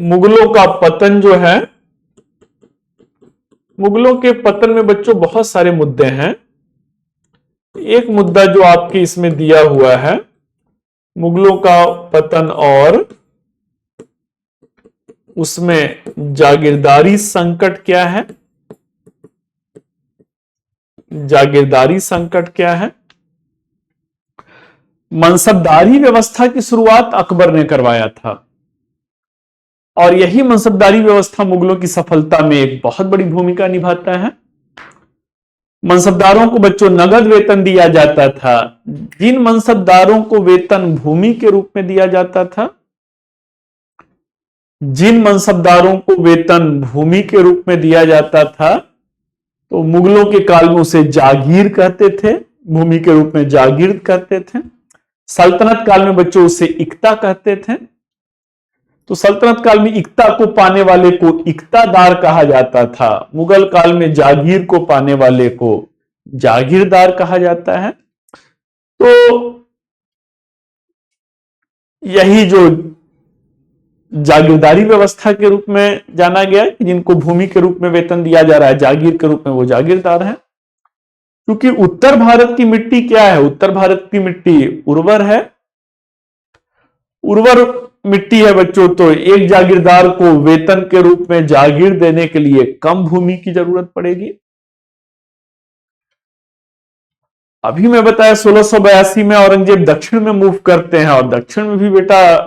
मुगलों का पतन जो है, मुगलों के पतन में बच्चों बहुत सारे मुद्दे हैं। एक मुद्दा जो आपके इसमें दिया हुआ है, मुगलों का पतन और उसमें जागीरदारी संकट क्या है, जागीरदारी संकट क्या है। मनसबदारी व्यवस्था की शुरुआत अकबर ने करवाया था, और यही मनसबदारी व्यवस्था मुगलों की सफलता में एक बहुत बड़ी भूमिका निभाता है। मनसबदारों को बच्चों नगद वेतन दिया जाता था। जिन मनसबदारों को वेतन भूमि के रूप में दिया जाता था, जिन मनसबदारों को वेतन भूमि के रूप में दिया जाता था, तो मुगलों के काल में उसे जागीर कहते थे, भूमि के रूप में जागीर कहते थे। सल्तनत काल में बच्चों उसे इक्ता कहते थे। तो सल्तनत काल में इक्ता को पाने वाले को इक्तादार कहा जाता था, मुगल काल में जागीर को पाने वाले को जागीरदार कहा जाता है। तो यही जो जागीरदारी व्यवस्था के रूप में जाना गया है, जिनको भूमि के रूप में वेतन दिया जा रहा है जागीर के रूप में, वो जागीरदार है। क्योंकि उत्तर भारत की मिट्टी क्या है, उत्तर भारत की मिट्टी उर्वर है, उर्वर मिट्टी है बच्चों, तो एक जागीरदार को वेतन के रूप में जागीर देने के लिए कम भूमि की जरूरत पड़ेगी। अभी मैं बताया 1682 में औरंगजेब दक्षिण में मूव करते हैं, और दक्षिण में भी बेटा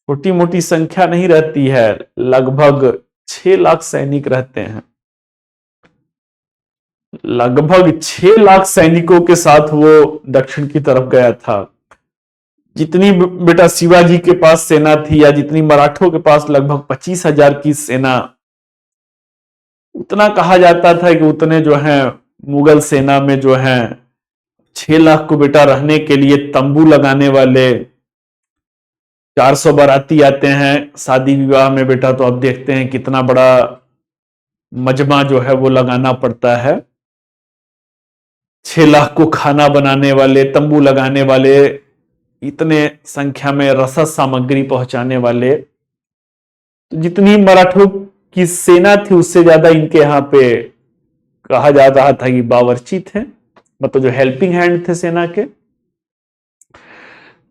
छोटी मोटी संख्या नहीं रहती है, लगभग 6 लाख सैनिक रहते हैं। लगभग 6 लाख सैनिकों के साथ वो दक्षिण की तरफ गया था। जितनी बेटा शिवाजी के पास सेना थी, या जितनी मराठों के पास लगभग 25,000 की सेना, उतना कहा जाता था कि उतने जो है मुगल सेना में जो है 6 लाख को बेटा रहने के लिए तंबू लगाने वाले 400 बाराती आते हैं शादी विवाह में बेटा, तो अब देखते हैं कितना बड़ा मजमा जो है वो लगाना पड़ता है। 6 लाख को खाना बनाने वाले, तंबू लगाने वाले, इतने संख्या में रसद सामग्री पहुंचाने वाले, तो जितनी मराठों की सेना थी उससे ज्यादा इनके यहां पे कहा जा रहा था कि बावर्ची थे, मतलब जो हेल्पिंग हैंड थे सेना के।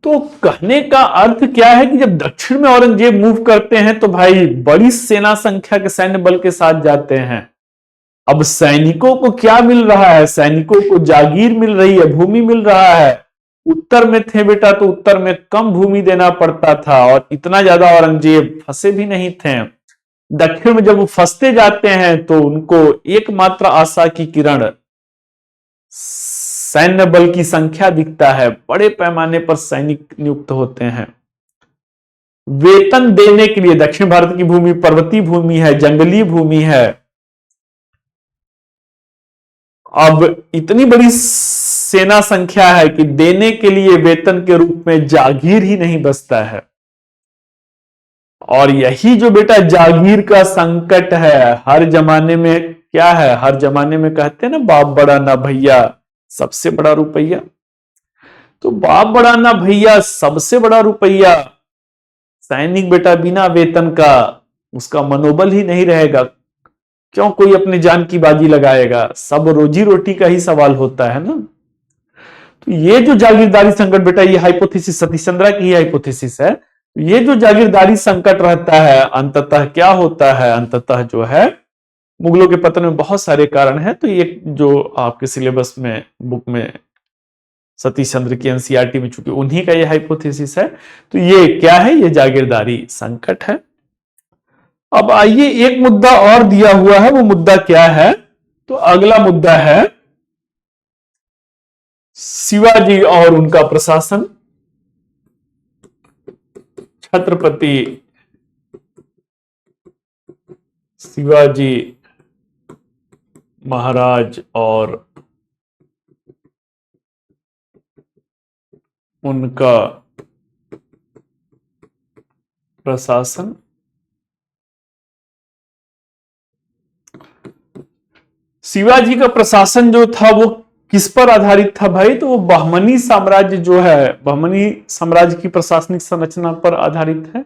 तो कहने का अर्थ क्या है कि जब दक्षिण में औरंगजेब मूव करते हैं तो भाई बड़ी सेना संख्या के सैन्य बल के साथ जाते हैं। अब सैनिकों को क्या मिल रहा है, सैनिकों को जागीर मिल रही है, भूमि मिल रहा है। उत्तर में थे बेटा तो उत्तर में कम भूमि देना पड़ता था, और इतना ज्यादा औरंगजेब फंसे भी नहीं थे। दक्षिण में जब वो फंसते जाते हैं तो उनको एकमात्र आशा की किरण सैन्य बल की संख्या दिखता है, बड़े पैमाने पर सैनिक नियुक्त होते हैं। वेतन देने के लिए दक्षिण भारत की भूमि पर्वतीय भूमि है, जंगली भूमि है। अब इतनी बड़ी सेना संख्या है कि देने के लिए वेतन के रूप में जागीर ही नहीं बचता है। और यही जो बेटा जागीर का संकट है, हर जमाने में क्या है, हर जमाने में कहते हैं ना, बाप बड़ा ना भैया सबसे बड़ा रुपया। तो बाप बड़ा ना भैया सबसे बड़ा रुपया, सैनिक बेटा बिना वेतन का उसका मनोबल ही नहीं रहेगा। क्यों कोई अपनी जान की बाजी लगाएगा, सब रोजी रोटी का ही सवाल होता है ना। तो ये जो जागीरदारी संकट बेटा, ये हाइपोथेसिस सतीश चंद्रा की ही हाइपोथेसिस है। ये जो जागीरदारी संकट रहता है अंततः क्या होता है, अंततः जो है मुगलों के पतन में बहुत सारे कारण हैं। तो ये जो आपके सिलेबस में बुक में सतीश चंद्र की एनसीईआरटी में चूंकि उन्हीं का ये हाइपोथेसिस है, तो ये क्या है, ये जागीरदारी संकट है। अब आइए एक मुद्दा और दिया हुआ है, वो मुद्दा क्या है, तो अगला मुद्दा है शिवाजी और उनका प्रशासन। छत्रपति शिवाजी महाराज और उनका प्रशासन। शिवाजी का प्रशासन जो था वो किस पर आधारित था भाई, तो वो बहमनी साम्राज्य जो है, बहमनी साम्राज्य की प्रशासनिक संरचना पर आधारित है।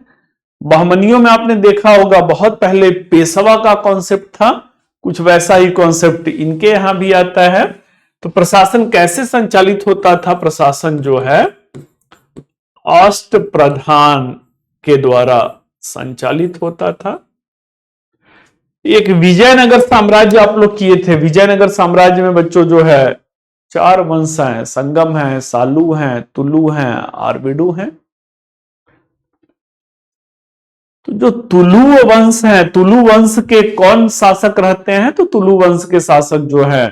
बहमनियों में आपने देखा होगा बहुत पहले पेशवा का कॉन्सेप्ट था, कुछ वैसा ही कॉन्सेप्ट इनके यहां भी आता है। तो प्रशासन कैसे संचालित होता था, प्रशासन जो है अष्ट प्रधान के द्वारा संचालित होता था। एक विजयनगर साम्राज्य आप लोग किए थे, विजयनगर साम्राज्य में बच्चों जो है 4 वंश हैं, संगम हैं, सालू हैं, तुलु हैं, आरबिडू हैं। तो जो तुलु वंश है, तुलु वंश के कौन शासक रहते हैं, तो तुलु वंश के शासक जो है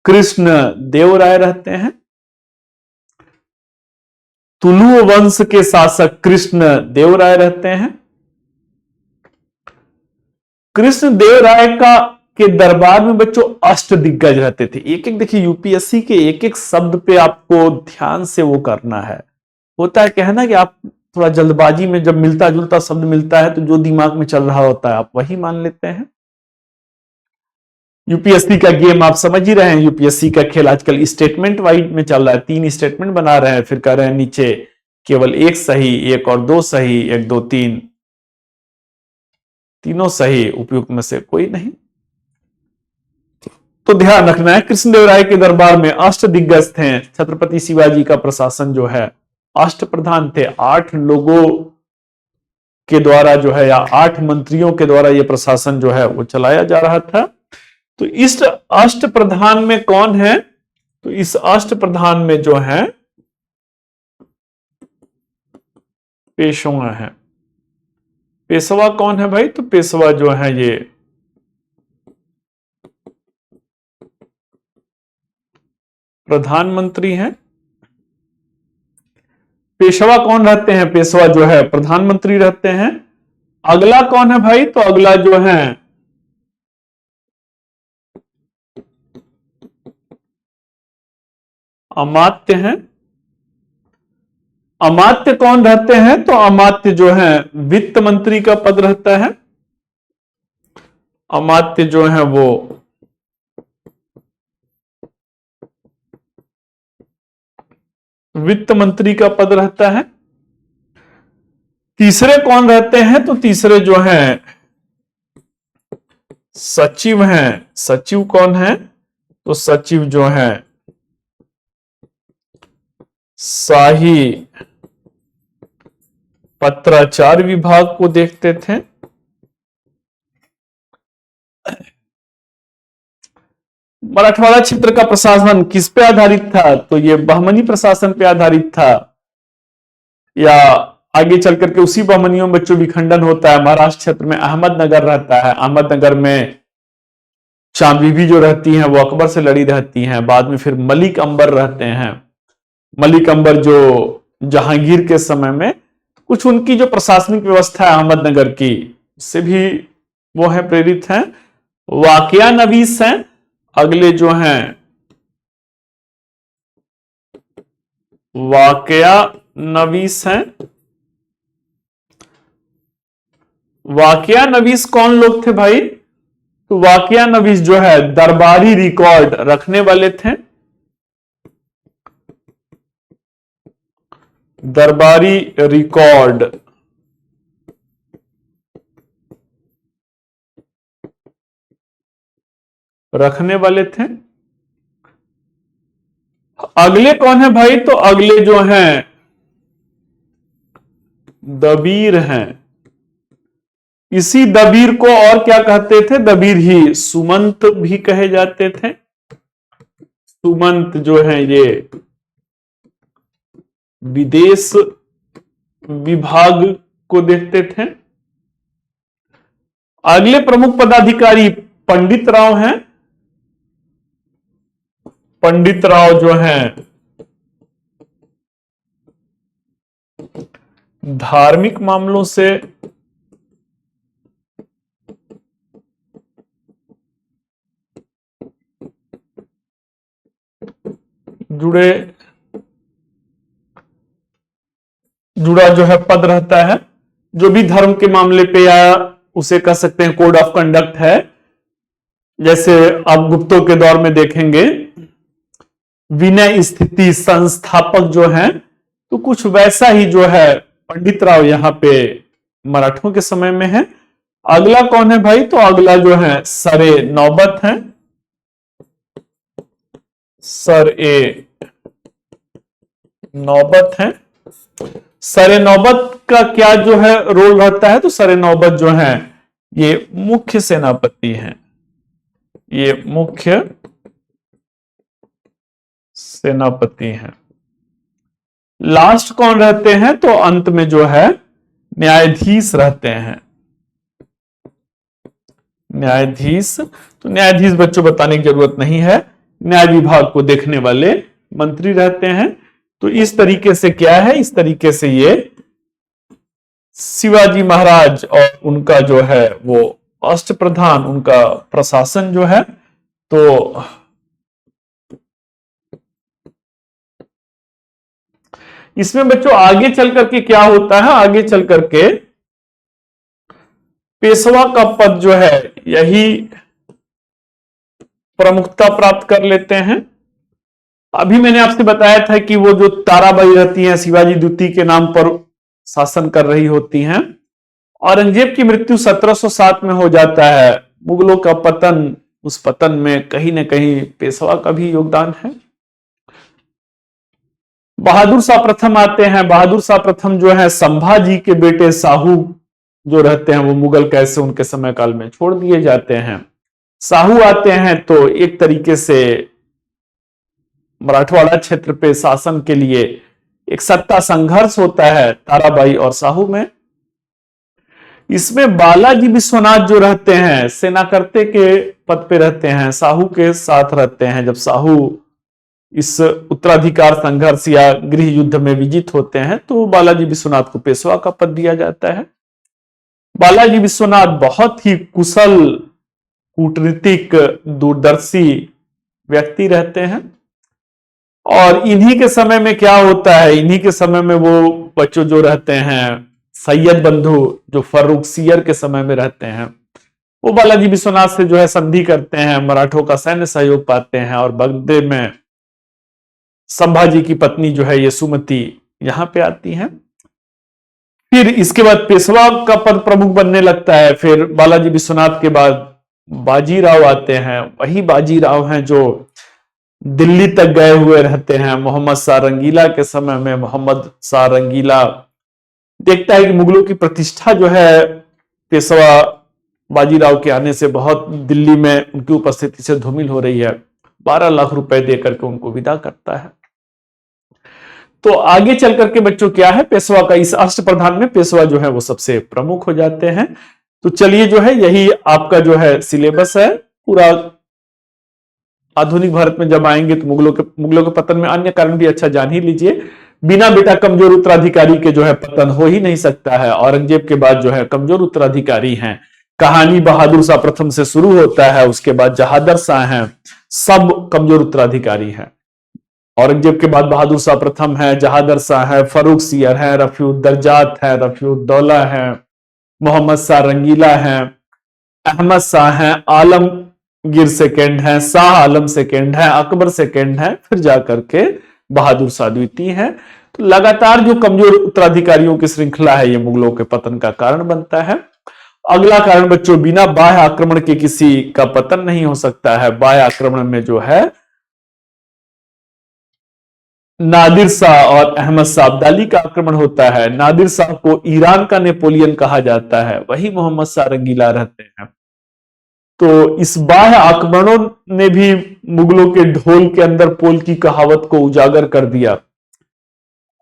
कृष्ण देव राय रहते हैं। तुलु वंश के शासक कृष्ण देव राय रहते हैं। कृष्ण देव राय का के दरबार में बच्चों अष्ट दिग्गज रहते थे। एक एक देखिए, यूपीएससी के एक एक शब्द पे आपको ध्यान से वो करना है। होता है कहना कि आप थोड़ा जल्दबाजी में जब मिलता जुलता शब्द मिलता है तो जो दिमाग में चल रहा होता है आप वही मान लेते हैं। यूपीएससी का गेम आप समझ ही रहे हैं। यूपीएससी का खेल आजकल स्टेटमेंट वाइज में चल रहा है। 3 स्टेटमेंट बना रहे हैं, फिर कह रहे हैं नीचे केवल एक सही, एक और 2 सही, 1 2 3, तीनों सही, उपयुक्त में से कोई नहीं। तो ध्यान रखना है, कृष्णदेव राय के दरबार में अष्ट दिग्गज थे। छत्रपति शिवाजी का प्रशासन जो है अष्ट प्रधान थे। 8 लोगों के द्वारा जो है, या 8 मंत्रियों के द्वारा यह प्रशासन जो है वो चलाया जा रहा था। तो इस अष्ट प्रधान में कौन है? तो इस अष्ट प्रधान में जो है पेशवा है। पेशवा कौन है भाई? तो पेशवा जो है ये प्रधानमंत्री हैं। पेशवा कौन रहते हैं? पेशवा जो है प्रधानमंत्री रहते हैं। अगला कौन है भाई? तो अगला जो है अमात्य हैं। अमात्य कौन रहते हैं? तो अमात्य जो है वित्त मंत्री का पद रहता है। अमात्य जो है वो वित्त मंत्री का पद रहता है। तीसरे कौन रहते हैं? तो तीसरे जो हैं सचिव हैं। सचिव कौन है? तो सचिव जो है शाही पत्राचार विभाग को देखते थे। मराठवाड़ा क्षेत्र का प्रशासन किस पे आधारित था? तो ये बहमनी प्रशासन पे आधारित था। या आगे चल करके उसी बहमनियों में बच्चों विखंडन होता है। महाराष्ट्र क्षेत्र में अहमदनगर रहता है। अहमदनगर में चांद बीबी जो रहती हैं वो अकबर से लड़ी रहती हैं। बाद में फिर मलिक अंबर रहते हैं। मलिक अंबर जो जहांगीर के समय में कुछ उनकी जो प्रशासनिक व्यवस्था है अहमदनगर की, उससे भी वो है प्रेरित हैं। वाकया नवीस हैं। अगले जो हैं वाकया नवीस हैं। वाकया नवीस कौन लोग थे भाई? तो वाकया नवीस जो है दरबारी रिकॉर्ड रखने वाले थे। दरबारी रिकॉर्ड रखने वाले थे। अगले कौन है भाई? तो अगले जो हैं दबीर हैं। इसी दबीर को और क्या कहते थे? दबीर ही सुमंत भी कहे जाते थे। सुमंत जो है ये विदेश विभाग को देखते थे। अगले प्रमुख पदाधिकारी पंडित राव हैं। पंडित राव जो हैं धार्मिक मामलों से जुड़ा जो है पद रहता है। जो भी धर्म के मामले पे आया उसे कह सकते हैं कोड ऑफ कंडक्ट है। जैसे आप गुप्तों के दौर में देखेंगे विनय स्थिति संस्थापक जो है, तो कुछ वैसा ही जो है पंडित राव यहां पे मराठों के समय में है। अगला कौन है भाई? तो अगला जो है सरे नौबत है। सर ए नौबत है। सरे नौबत का क्या जो है रोल रहता है? तो सरे नौबत जो है ये मुख्य सेनापति हैं। ये मुख्य सेनापति हैं। लास्ट कौन रहते हैं? तो अंत में जो है न्यायाधीश रहते हैं। न्यायाधीश, तो न्यायाधीश बच्चों बताने की जरूरत नहीं है। न्याय विभाग को देखने वाले मंत्री रहते हैं। तो इस तरीके से क्या है, इस तरीके से ये शिवाजी महाराज और उनका जो है वो अष्टप्रधान, उनका प्रशासन जो है। तो इसमें बच्चों आगे चल करके क्या होता है, आगे चल करके पेशवा का पद जो है यही प्रमुखता प्राप्त कर लेते हैं। अभी मैंने आपसे बताया था कि वो जो ताराबाई रहती हैं शिवाजी द्वितीय के नाम पर शासन कर रही होती हैं। औरंगजेब की मृत्यु 1707 में हो जाता है। मुगलों का पतन, उस पतन में कहीं ना कहीं पेशवा का भी योगदान है। बहादुर शाह प्रथम आते हैं। बहादुर शाह प्रथम जो है संभाजी के बेटे साहू जो रहते हैं वो मुगल कैसे उनके समय काल में छोड़ दिए जाते हैं। साहू आते हैं तो एक तरीके से मराठवाड़ा क्षेत्र पे शासन के लिए एक सत्ता संघर्ष होता है ताराबाई और साहू में। इसमें बालाजी विश्वनाथ जो रहते हैं सेनाकर्ते के पद पे रहते हैं, साहू के साथ रहते हैं। जब साहू इस उत्तराधिकार संघर्ष या गृह युद्ध में विजित होते हैं तो बालाजी विश्वनाथ को पेशवा का पद दिया जाता है। बालाजी विश्वनाथ बहुत ही कुशल कूटनीतिक दूरदर्शी व्यक्ति रहते हैं। और इन्हीं के समय में क्या होता है, इन्हीं के समय में वो बच्चों जो रहते हैं सैयद बंधु जो फर्रुखसियर के समय में रहते हैं, वो बालाजी विश्वनाथ से जो है संधि करते हैं, मराठों का सैन्य सहयोग पाते हैं और बगदे में संभाजी की पत्नी जो है यशुमती यहां पे आती हैं। फिर इसके बाद पेशवा का पद प्रमुख बनने लगता है। फिर बालाजी विश्वनाथ के बाद बाजीराव आते हैं। वही बाजीराव हैं जो दिल्ली तक गए हुए रहते हैं। मोहम्मद शाह रंगीला के समय में मोहम्मद शाह रंगीला देखता है कि मुगलों की प्रतिष्ठा जो है पेशवा बाजीराव के आने से बहुत दिल्ली में उनकी उपस्थिति से धूमिल हो रही है। 12 लाख रुपए देकर के उनको विदा करता है। तो आगे चल करके बच्चों क्या है, पेशवा का इस अष्टप्रधान में पेशवा जो है वो सबसे प्रमुख हो जाते हैं। तो चलिए जो है यही आपका जो है सिलेबस है पूरा। आधुनिक भारत में जब आएंगे तो मुगलों के पतन में अन्य कारण भी अच्छा जान ही लीजिए। बिना बेटा कमजोर उत्तराधिकारी के जो है पतन हो ही नहीं सकता है। औरंगजेब के बाद जो है कमजोर उत्तराधिकारी हैं। कहानी बहादुर शाह प्रथम से शुरू होता है, उसके बाद जहादर शाह हैं, सब कमजोर उत्तराधिकारी हैं। औरंगजेब के बाद बहादुर शाह प्रथम है, जहादर शाह है, फर्रुखसियर है, रफीउद्दर्जात है, रफीउद्दौला है, मोहम्मद शाह रंगीला है, अहमद शाह है, आलमगीर सेकेंड है, शाह आलम सेकेंड है, अकबर सेकेंड है, फिर जाकर के बहादुर शाह द्वितीय है। तो लगातार जो कमजोर उत्तराधिकारियों की श्रृंखला है ये मुगलों के पतन का कारण बनता है। अगला कारण बच्चों, बिना बाह्य आक्रमण के किसी का पतन नहीं हो सकता है। बाह्य आक्रमण में जो है नादिर शाह और अहमद शाह अब्दाली का आक्रमण होता है। नादिर शाह को ईरान का नेपोलियन कहा जाता है, वही मोहम्मद शाह रंगीला रहते हैं। तो इस बाह्य आक्रमणों ने भी मुगलों के ढोल के अंदर पोल की कहावत को उजागर कर दिया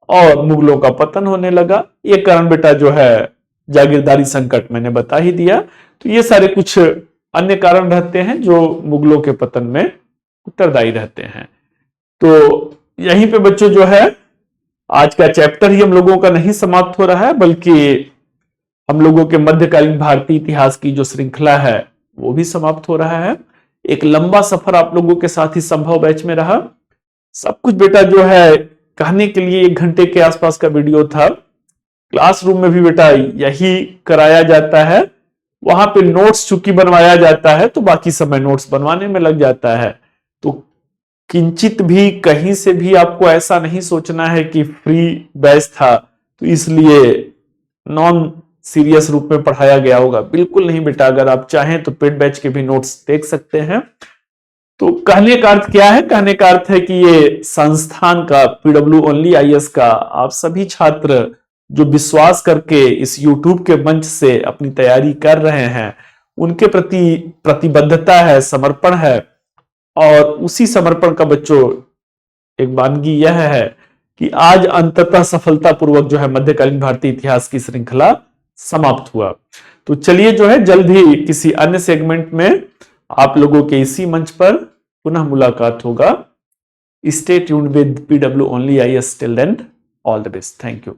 और मुगलों का पतन होने लगा। ये कारण बेटा जो है जागीरदारी संकट मैंने बता ही दिया। तो ये सारे कुछ अन्य कारण रहते हैं जो मुगलों के पतन में उत्तरदायी रहते हैं। तो यहीं पे बच्चों जो है आज का चैप्टर ही हम लोगों का नहीं समाप्त हो रहा है, बल्कि हम लोगों के मध्यकालीन भारतीय इतिहास की जो श्रृंखला है वो भी समाप्त हो रहा है। एक लंबा सफर आप लोगों के साथ ही संभव बैच में रहा। सब कुछ बेटा जो है कहने के लिए 1 घंटे के आसपास का वीडियो था। क्लासरूम में भी बेटा यही कराया जाता है। वहां पे नोट्स चूंकि बनवाया जाता है तो बाकी समय नोट्स बनवाने में लग जाता है। तो किंचित भी कहीं से भी आपको ऐसा नहीं सोचना है कि फ्री बैच था तो इसलिए नॉन सीरियस रूप में पढ़ाया गया होगा। बिल्कुल नहीं बेटा, अगर आप चाहें तो पेड बैच के भी नोट्स देख सकते हैं। तो कहने का अर्थ क्या है, कहने का अर्थ है कि ये संस्थान का पीडब्ल्यू ओनली आईएएस का आप सभी छात्र जो विश्वास करके इस YouTube के मंच से अपनी तैयारी कर रहे हैं उनके प्रति प्रतिबद्धता है, समर्पण है। और उसी समर्पण का बच्चों एक वानगी यह है कि आज अंततः सफलतापूर्वक जो है मध्यकालीन भारतीय इतिहास की श्रृंखला समाप्त हुआ। तो चलिए जो है जल्द ही किसी अन्य सेगमेंट में आप लोगों के इसी मंच पर पुनः मुलाकात होगा। Stay tuned with PW only IAS till then, all the best, thank you.